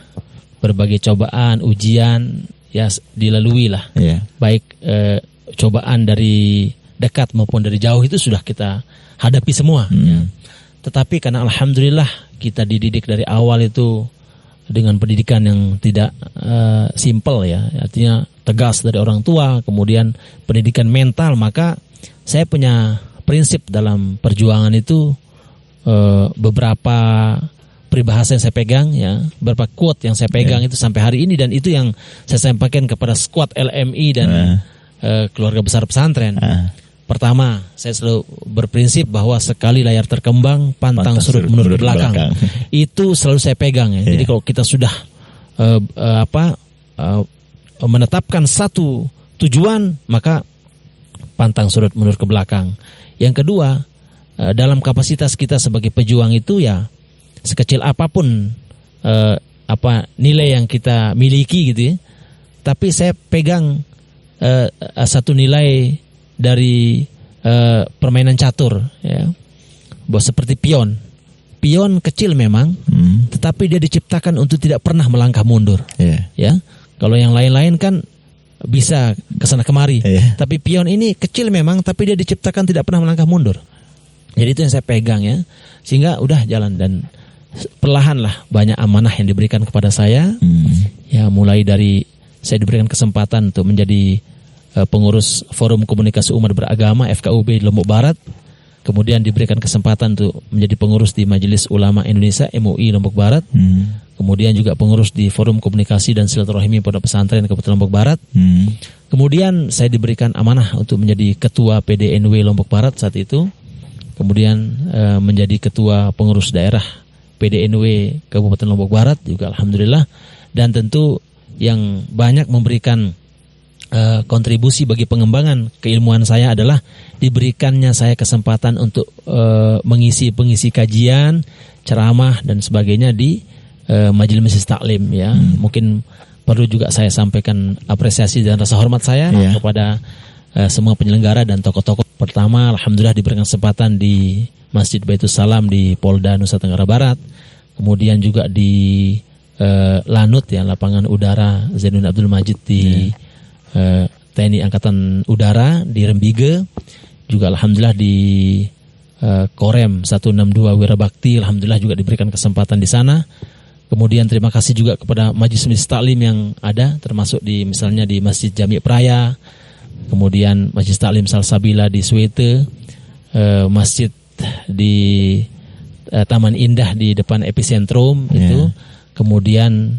Berbagai cobaan, ujian ya dilalui lah. Baik cobaan dari dekat maupun dari jauh itu sudah kita hadapi semua. Tetapi karena alhamdulillah kita dididik dari awal itu dengan pendidikan yang tidak simple ya, artinya tegas dari orang tua, kemudian pendidikan mental, maka saya punya prinsip dalam perjuangan itu, beberapa peribahasa yang saya pegang ya, beberapa quote yang saya pegang itu sampai hari ini, dan itu yang saya sampaikan kepada squad LMI dan keluarga besar pesantren. Pertama, saya selalu berprinsip bahwa sekali layar terkembang, pantang surut menurut ke belakang. Itu selalu saya pegang ya. Jadi kalau kita sudah menetapkan satu tujuan, maka pantang surut mundur ke belakang. Yang kedua, dalam kapasitas kita sebagai pejuang itu ya, sekecil apapun nilai yang kita miliki gitu ya, tapi saya pegang satu nilai dari permainan catur ya, bahwa seperti pion kecil memang, tetapi dia diciptakan untuk tidak pernah melangkah mundur. Ya, kalau yang lain-lain kan bisa kesana kemari, tapi pion ini kecil memang, tapi dia diciptakan tidak pernah melangkah mundur. Jadi itu yang saya pegang ya, sehingga udah jalan, dan perlahan lah banyak amanah yang diberikan kepada saya. Ya, mulai dari saya diberikan kesempatan untuk menjadi pengurus Forum Komunikasi Umat Beragama FKUB di Lombok Barat, kemudian diberikan kesempatan untuk menjadi pengurus di Majelis Ulama Indonesia MUI Lombok Barat, kemudian juga pengurus di Forum Komunikasi dan Silaturahmi Pondok Pesantren Kabupaten Lombok Barat. Kemudian saya diberikan amanah untuk menjadi ketua PDNW Lombok Barat saat itu. kemudian menjadi ketua pengurus daerah PDNW Kabupaten Lombok Barat juga alhamdulillah, dan tentu yang banyak memberikan kontribusi bagi pengembangan keilmuan saya adalah diberikannya saya kesempatan untuk mengisi kajian, ceramah dan sebagainya di majelis taklim ya. Mungkin perlu juga saya sampaikan apresiasi dan rasa hormat saya kepada semua penyelenggara dan tokoh-tokoh. Pertama, alhamdulillah diberikan kesempatan di Masjid Baitus Salam di Polda Nusa Tenggara Barat, kemudian juga di Lanut ya, lapangan udara Zainuddin Abdul Majid di TNI Angkatan Udara di Rembige, juga alhamdulillah di Korem 162 Wirabakti, alhamdulillah juga diberikan kesempatan di sana. Kemudian terima kasih juga kepada majelis taklim yang ada, termasuk di misalnya di Masjid Jami' Praya, kemudian Masjid Taklim Salsabila di Swete, masjid di Taman Indah di depan Epicentrum itu, kemudian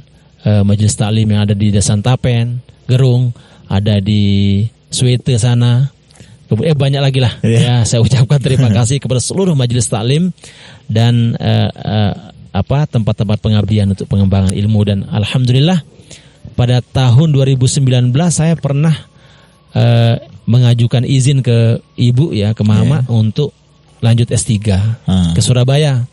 majelis taklim yang ada di Desantapen, Gerung, ada di Swete sana. Kemudian banyak lagi lah. Ya, saya ucapkan terima kasih kepada seluruh majelis taklim dan tempat-tempat pengabdian untuk pengembangan ilmu. Dan alhamdulillah pada tahun 2019 saya pernah mengajukan izin ke ibu ya, ke mama untuk lanjut S3 ke Surabaya.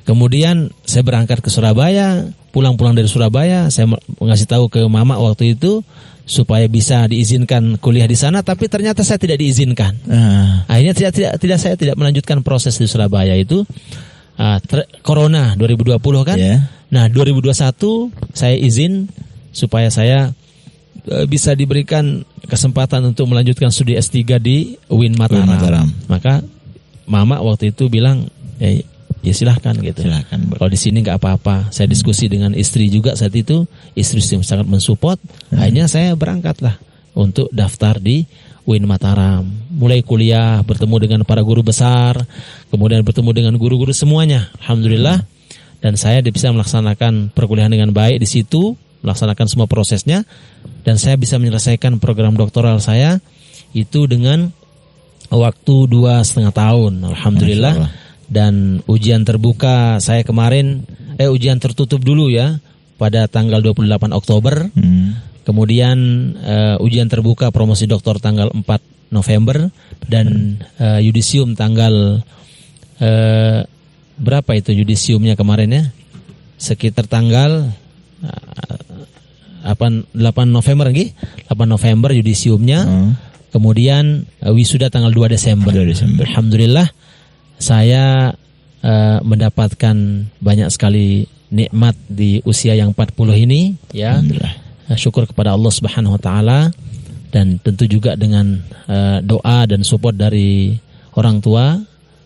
Kemudian saya berangkat ke Surabaya, pulang dari Surabaya saya mengasih tahu ke mama waktu itu supaya bisa diizinkan kuliah di sana, tapi ternyata saya tidak diizinkan. Akhirnya saya tidak melanjutkan proses di Surabaya itu. Corona 2020 kan. Nah 2021 saya izin supaya saya bisa diberikan kesempatan untuk melanjutkan studi S3 di UIN Mataram. Maka mama waktu itu bilang ya silahkan gitu. Kalau di sini nggak apa-apa. Saya diskusi dengan istri juga saat itu, istri sangat mensupport. Akhirnya saya berangkatlah untuk daftar di UIN Mataram. Mulai kuliah, bertemu dengan para guru besar, kemudian bertemu dengan guru-guru semuanya. Alhamdulillah. Dan saya bisa melaksanakan perkuliahan dengan baik di situ, melaksanakan semua prosesnya, dan saya bisa menyelesaikan program doktoral saya itu dengan waktu 2,5 tahun. Alhamdulillah. Dan ujian terbuka saya kemarin, ujian tertutup dulu ya, pada tanggal 28 Oktober. Kemudian ujian terbuka promosi doktor tanggal 4 November dan yudisium tanggal berapa itu yudisiumnya kemarin ya? Sekitar tanggal 8 November lagi. 8 November yudisiumnya. Kemudian wisuda tanggal 2 Desember. Alhamdulillah saya mendapatkan banyak sekali nikmat di usia yang 40 ini ya. Syukur kepada Allah Subhanahu wa taala, dan tentu juga dengan doa dan support dari orang tua,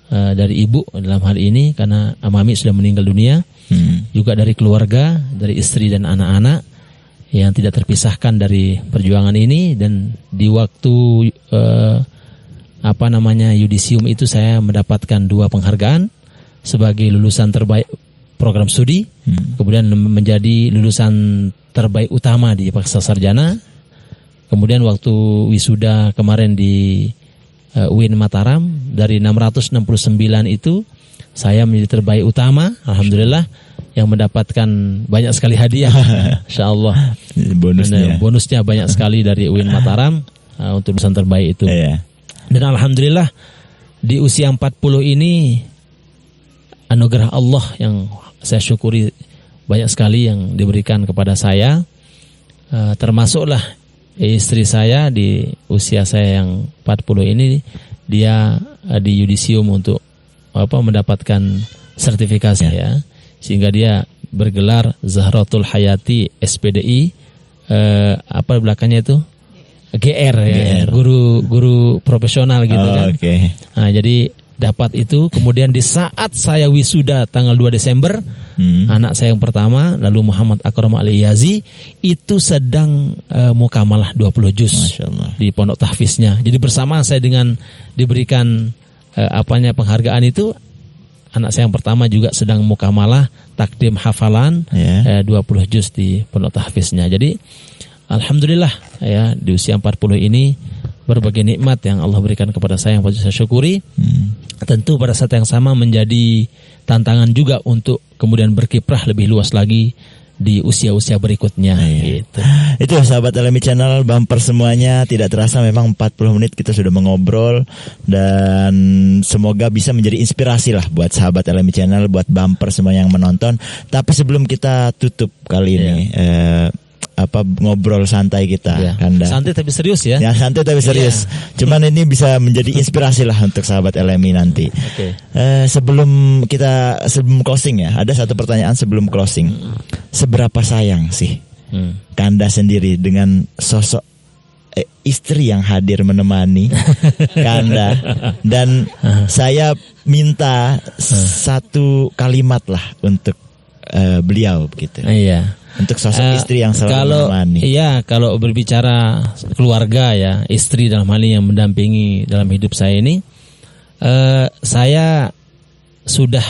dari ibu dalam hal ini karena mami sudah meninggal dunia, juga dari keluarga, dari istri dan anak-anak yang tidak terpisahkan dari perjuangan ini. Dan di waktu yudisium itu saya mendapatkan 2 penghargaan sebagai lulusan terbaik program studi, kemudian menjadi lulusan terbaik utama di Paksa Sarjana. Kemudian waktu wisuda kemarin di UIN Mataram, dari 669 itu saya menjadi terbaik utama, alhamdulillah, yang mendapatkan banyak sekali hadiah. Insyaallah. Bonusnya banyak sekali dari UIN Mataram untuk lulusan terbaik itu. Dan alhamdulillah di usia 40 ini anugerah Allah yang saya syukuri banyak sekali yang diberikan kepada saya, termasuklah istri saya di usia saya yang 40 ini, dia di yudisium untuk mendapatkan sertifikasi ya, sehingga dia bergelar Zahratul Hayati SPDI, belakangnya itu GR ya, guru profesional gitu kan. Nah, jadi dapat itu. Kemudian di saat saya wisuda tanggal 2 Desember, anak saya yang pertama, lalu Muhammad Akram Al-Iyazi, itu sedang mukamalah 20 juz di pondok tahfiznya. Jadi bersama saya dengan diberikan penghargaan itu, anak saya yang pertama juga sedang mukamalah takdim hafalan 20 juz di pondok tahfiznya. Jadi alhamdulillah ya, di usia 40 ini berbagai nikmat yang Allah berikan kepada saya yang patut saya syukuri. Tentu pada saat yang sama menjadi tantangan juga untuk kemudian berkiprah lebih luas lagi di usia-usia berikutnya. Gitu. Itu sahabat LMI Channel, bumper semuanya. Tidak terasa memang 40 menit kita sudah mengobrol, dan semoga bisa menjadi inspirasi lah buat sahabat LMI Channel, buat bumper semua yang menonton. Tapi sebelum kita tutup kali ini, ngobrol santai kita, Kanda. Santai tapi serius ya. Ya, santai tapi serius. Cuman ini bisa menjadi inspirasi lah untuk sahabat LMI nanti. Sebelum closing ya, ada satu pertanyaan sebelum closing. Seberapa sayang sih Kanda sendiri dengan sosok istri yang hadir menemani Kanda? Dan saya minta satu kalimat lah untuk beliau begitu. Untuk sosok istri yang selalu menemani. Iya, kalau berbicara keluarga ya, istri dalam hal ini yang mendampingi dalam hidup saya ini, saya sudah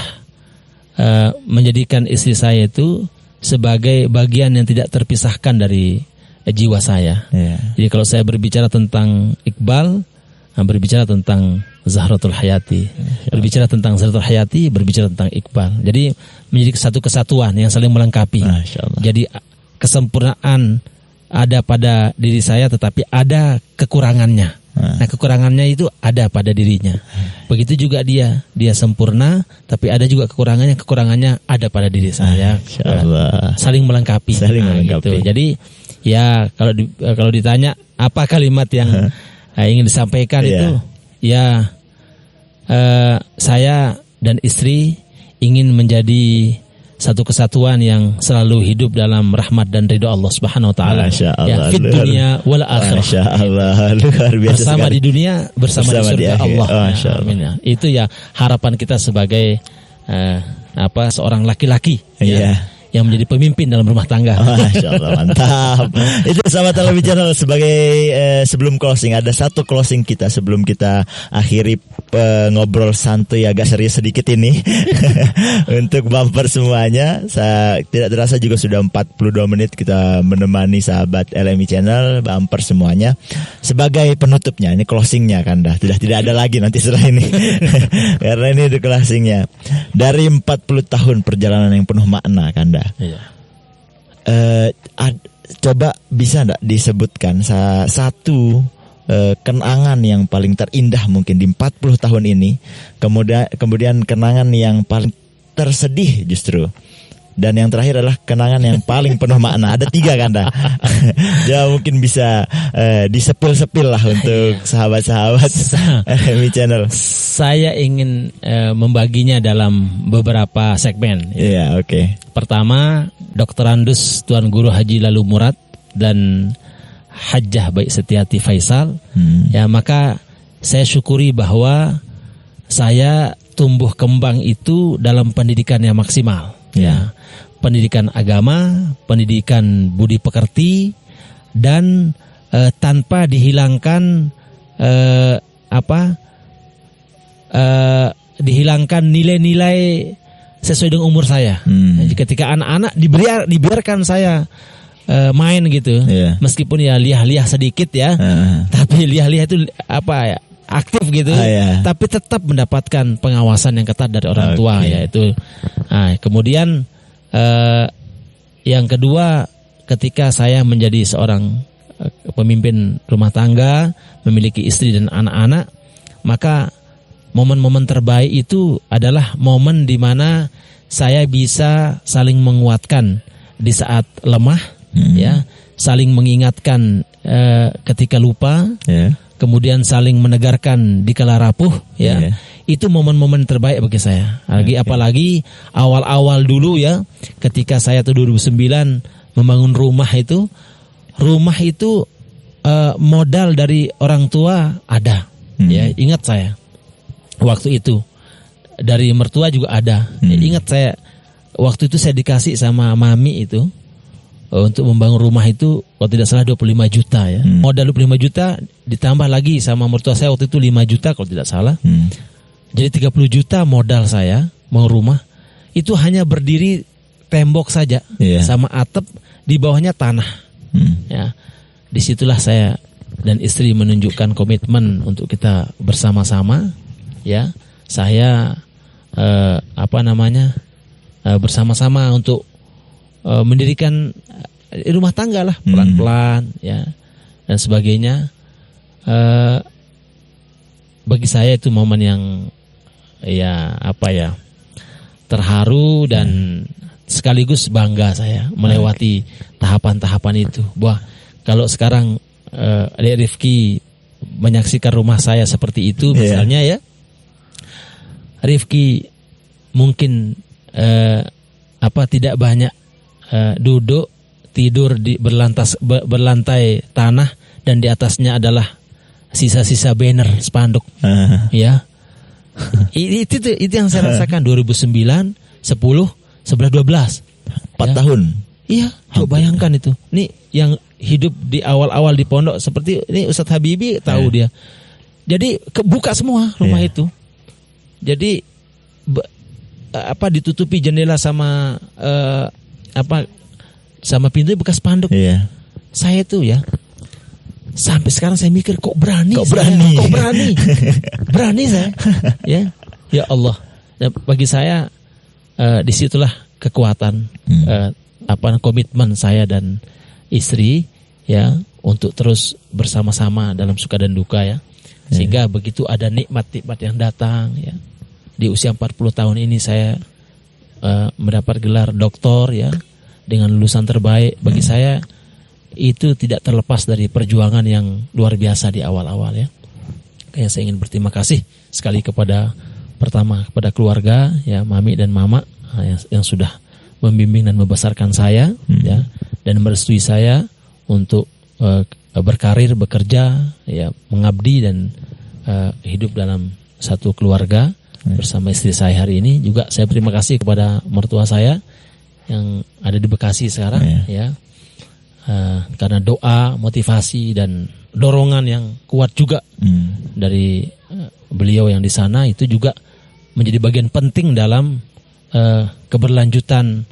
menjadikan istri saya itu sebagai bagian yang tidak terpisahkan dari jiwa saya. Jadi kalau saya berbicara tentang Iqbal, berbicara tentang Zahratul Hayati, berbicara tentang Zahratul Hayati, berbicara tentang Iqbal. Jadi menjadi satu kesatuan yang saling melengkapi. Jadi kesempurnaan ada pada diri saya, tetapi ada kekurangannya. Nah, kekurangannya itu ada pada dirinya. Begitu juga dia sempurna, tapi ada juga kekurangannya ada pada diri saya. Saling melengkapi. Gitu. Jadi ya kalau ditanya apa kalimat yang ingin disampaikan itu, ya saya dan istri ingin menjadi satu kesatuan yang selalu hidup dalam rahmat dan ridho Allah Subhanahu wa taala. Ya, fid dunya wal akhirah. Masyaallah, luar biasa bersama sekali. Di dunia, bersama di surga Allah. Amin ya. Itu ya harapan kita sebagai seorang laki-laki yang menjadi pemimpin dalam rumah tangga. Masya Allah, mantap. Itu sahabat LMI Channel, sebagai sebelum closing, ada satu closing kita sebelum kita akhiri ngobrol santuy agak serius sedikit ini. Untuk bumper semuanya, saya tidak terasa juga sudah 42 menit kita menemani sahabat LMI Channel, bumper semuanya. Sebagai penutupnya, ini closingnya Kanda, tidak ada lagi nanti setelah ini. Karena ini udah closingnya. Dari 40 tahun perjalanan yang penuh makna Kanda, coba bisa enggak disebutkan satu kenangan yang paling terindah mungkin di 40 tahun ini, kemudian kenangan yang paling tersedih justru, dan yang terakhir adalah kenangan yang paling penuh makna. Ada 3 Kanda. Ya mungkin bisa disepil-sepil lah untuk sahabat-sahabat LMI Channel. Saya ingin membaginya dalam beberapa segmen. Pertama, Dr. Andus Tuan Guru Haji Lalu Murad dan Hajjah Baik Setiati Faisal. Ya, maka saya syukuri bahwa saya tumbuh kembang itu dalam pendidikan yang maksimal. Ya, pendidikan agama, pendidikan budi pekerti, dan tanpa dihilangkan dihilangkan nilai-nilai sesuai dengan umur saya. Ketika anak-anak dibiarkan saya main gitu, meskipun ya liah-liah sedikit ya, tapi liah-liah itu aktif gitu, tapi tetap mendapatkan pengawasan yang ketat dari orang tua, yaitu. Kemudian yang kedua, ketika saya menjadi seorang pemimpin rumah tangga, memiliki istri dan anak-anak, maka momen-momen terbaik itu adalah momen di mana saya bisa saling menguatkan di saat lemah, saling mengingatkan ketika lupa, kemudian saling menegarkan di kala rapuh, itu momen-momen terbaik bagi saya. Apalagi awal-awal dulu ya, ketika saya tuh 2009 membangun rumah itu modal dari orang tua ada, ingat saya waktu itu dari mertua juga ada. Ingat saya waktu itu saya dikasih sama mami itu untuk membangun rumah itu, kalau tidak salah 25 juta ya. Modal 25 juta ditambah lagi sama mertua saya waktu itu 5 juta kalau tidak salah. Jadi 30 juta modal saya mau rumah. Itu hanya berdiri tembok saja sama atap, di bawahnya tanah. Ya. Disitulah saya dan istri menunjukkan komitmen untuk kita bersama-sama, ya. Saya bersama-sama untuk mendirikan rumah tangga lah, pelan-pelan, ya, dan sebagainya. Bagi saya itu momen yang terharu dan sekaligus bangga saya melewati tahapan-tahapan itu. Wah, kalau sekarang Adik Rifki menyaksikan rumah saya seperti itu misalnya, ya, Rifki mungkin tidak banyak duduk tidur di berlantai tanah dan di atasnya adalah sisa-sisa banner spanduk, ya. Itu yang saya rasakan 2009, 10, 11, 12. 4 tahun. Iya, coba bayangkan itu. Nih yang hidup di awal-awal di pondok seperti ini, Ustadz Habibi tahu dia. Jadi kebuka semua rumah itu. Jadi ditutupi jendela sama sama pintu bekas spanduk. Iya. Saya tuh ya sampai sekarang saya mikir kok berani saya, ya Allah. Dan bagi saya disitulah kekuatan komitmen saya dan istri, ya, untuk terus bersama-sama dalam suka dan duka, ya, sehingga begitu ada nikmat-nikmat yang datang, ya. Di usia 40 tahun ini saya mendapat gelar doktor, ya, dengan lulusan terbaik. Bagi saya itu tidak terlepas dari perjuangan yang luar biasa di awal-awal, ya. Kayak saya ingin berterima kasih sekali kepada keluarga, ya, Mami dan Mama, yang sudah membimbing dan membesarkan saya, ya, dan merestui saya untuk berkarir, bekerja, ya, mengabdi dan hidup dalam satu keluarga bersama istri saya hari ini. Juga saya terima kasih kepada mertua saya yang ada di Bekasi sekarang, ya. Karena doa, motivasi dan dorongan yang kuat juga dari beliau yang di sana itu juga menjadi bagian penting dalam keberlanjutan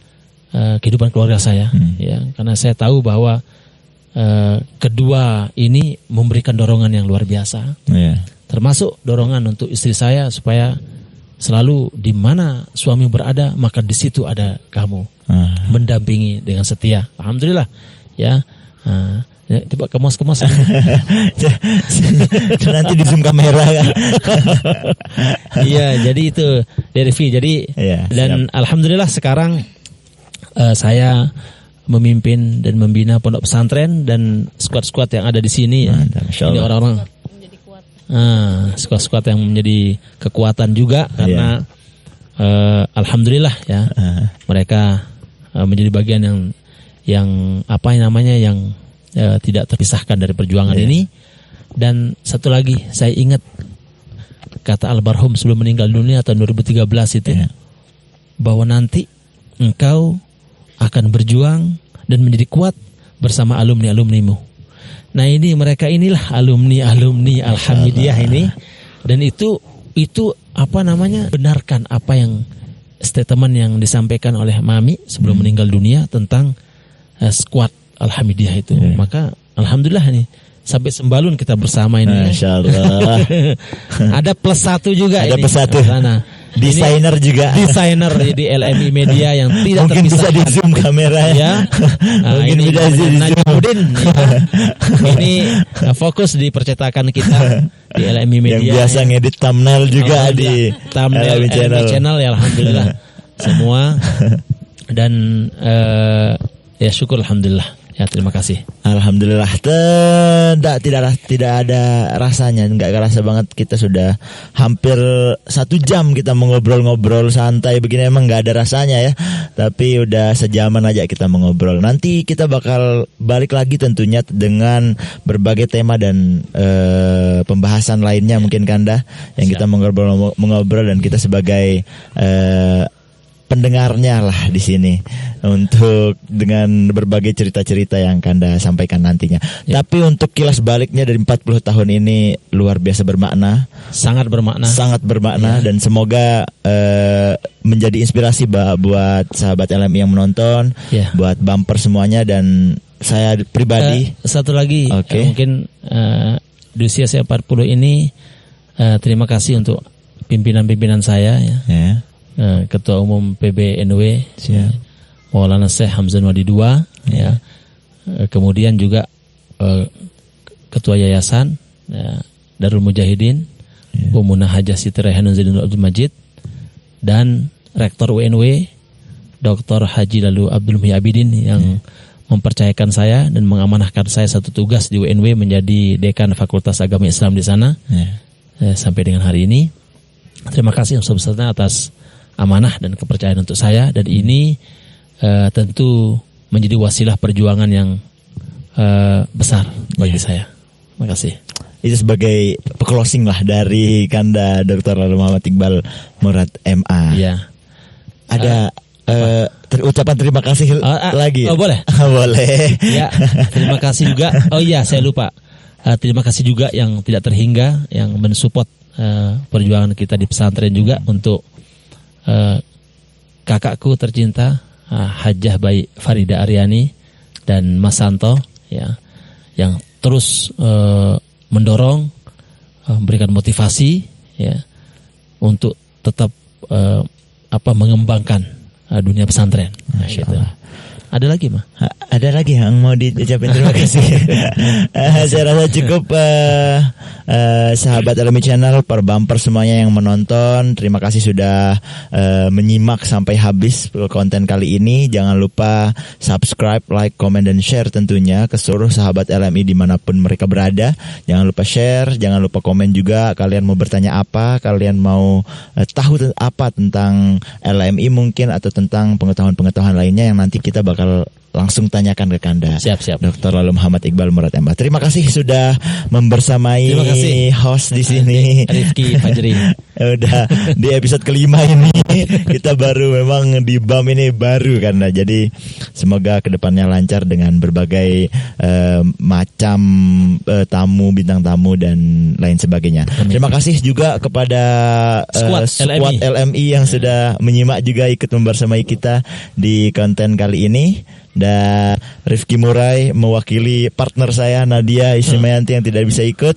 kehidupan keluarga saya, ya, karena saya tahu bahwa kedua ini memberikan dorongan yang luar biasa, termasuk dorongan untuk istri saya supaya selalu di mana suami berada maka di situ ada kamu, mendampingi dengan setia. Alhamdulillah, ya. Coba kemas nanti di zoom kamera kan. Iya, jadi itu dari V. Jadi dan siap. Alhamdulillah sekarang saya memimpin dan membina pondok pesantren dan skuad-skuad yang ada di sini, ya. Ini orang-orang menjadi kuat. Skuad-skuad yang menjadi kekuatan juga karena alhamdulillah, ya, mereka menjadi bagian yang tidak terpisahkan dari perjuangan ini. Dan satu lagi saya ingat kata almarhum sebelum meninggal dunia tahun 2013 itu, bahwa nanti engkau akan berjuang dan menjadi kuat bersama alumni-alumnimu. Nah, mereka inilah alumni Al-Hamidiyah ini, dan itu benarkan apa yang statement yang disampaikan oleh Mami sebelum meninggal dunia tentang skuad Al-Hamidiyah itu. Maka alhamdulillah nih sampai sembalun kita bersama ini. Masya Allah. Ada plus satu juga. Ada ini. Plus satu. Desainer juga. Desainer di LMI Media yang tidak mungkin terpisahkan. Mungkin bisa di zoom kamera, ya. Mungkin bisa di zoom. Najmudin, ya. Ini fokus di percetakan kita di LMI Media. Yang biasa ngedit thumbnail juga di thumbnail LMI channel, ya, alhamdulillah. Semua. Dan ya syukur alhamdulillah. Ya, terima kasih. Alhamdulillah. Tidak ada rasanya, nggak kerasa banget kita sudah hampir 1 jam kita mengobrol-ngobrol santai begini. Emang nggak ada rasanya, ya. Tapi udah sejaman aja kita mengobrol. Nanti kita bakal balik lagi tentunya dengan berbagai tema dan pembahasan lainnya, mungkin Kanda, yang kita mengobrol dan kita sebagai pendengarnya lah di sini untuk dengan berbagai cerita-cerita yang Kanda sampaikan nantinya. Tapi untuk kilas baliknya dari 40 tahun ini luar biasa bermakna, sangat bermakna, dan semoga menjadi inspirasi buat sahabat LMI yang menonton, buat bumper semuanya, dan saya pribadi. Satu lagi, Oke. mungkin di usia saya 40 ini, terima kasih untuk pimpinan-pimpinan saya, ya. Ya. Ketua Umum PBNW, Siap. Maulana Syekh Hamzah Wadi II, ya. Kemudian juga Ketua Yayasan Darul Mujahidin, Umunah Hajah Siti Raihanun Zainul Abdul Majid, dan Rektor UNW Dr. Haji Lalu Abdul Muhyi Abidin yang mempercayakan saya dan mengamanahkan saya satu tugas di UNW menjadi Dekan Fakultas Agama Islam di sana sampai dengan hari ini. Terima kasih yang sebesar-besarnya atas amanah dan kepercayaan untuk saya, dan ini tentu menjadi wasilah perjuangan yang besar bagi saya. Terima kasih. Itu sebagai closing lah dari Kanda Dr. Lalu Muhammad Iqbal Murad MA. Iya. Ada ucapan terima kasih lagi. Oh, boleh. Boleh. Ya, terima kasih juga. Oh iya, saya lupa. Terima kasih juga yang tidak terhingga, yang mensupport perjuangan kita di pesantren juga untuk kakakku tercinta Hajah Bayi Farida Aryani dan Mas Santo, ya, yang terus mendorong, memberikan motivasi, ya, untuk tetap mengembangkan dunia pesantren. Masya Allah. Ada lagi, mah? Ada lagi yang mau diucapin terima kasih. Saya rasa cukup sahabat Alami Channel, per bumper semuanya yang menonton. Terima kasih sudah menyimak sampai habis konten kali ini. Jangan lupa subscribe, like, comment, dan share tentunya ke seluruh sahabat LMI dimanapun mereka berada. Jangan lupa share, jangan lupa komen juga. Kalian mau bertanya apa, kalian mau tahu apa tentang LMI mungkin, atau tentang pengetahuan-pengetahuan lainnya yang nanti kita bakal langsung tanyakan ke Kanda. Siap. Dr. Lalu Muhammad Iqbal Murad MA. Terima kasih sudah membersamai host di sini. Rifki Fajri. Udah di episode kelima ini kita baru memang di BAM ini baru Kanda. Jadi semoga kedepannya lancar dengan berbagai macam tamu, bintang tamu, dan lain sebagainya. Amin. Terima kasih juga kepada Squad LMI yang sudah menyimak juga ikut membersamai kita di konten kali ini. Dan Rifki Murai mewakili partner saya Nadia Ismayanti yang tidak bisa ikut,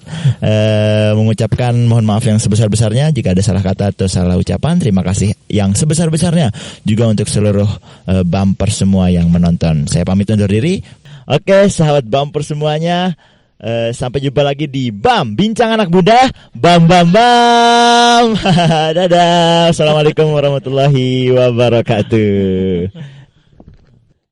mengucapkan mohon maaf yang sebesar-besarnya jika ada salah kata atau salah ucapan. Terima kasih yang sebesar-besarnya juga untuk seluruh bumper semua yang menonton. Saya pamit undur diri. Oke, sahabat bumper semuanya, sampai jumpa lagi di BAM Bincang Anak Muda. Bam. Dadah. Assalamualaikum warahmatullahi wabarakatuh.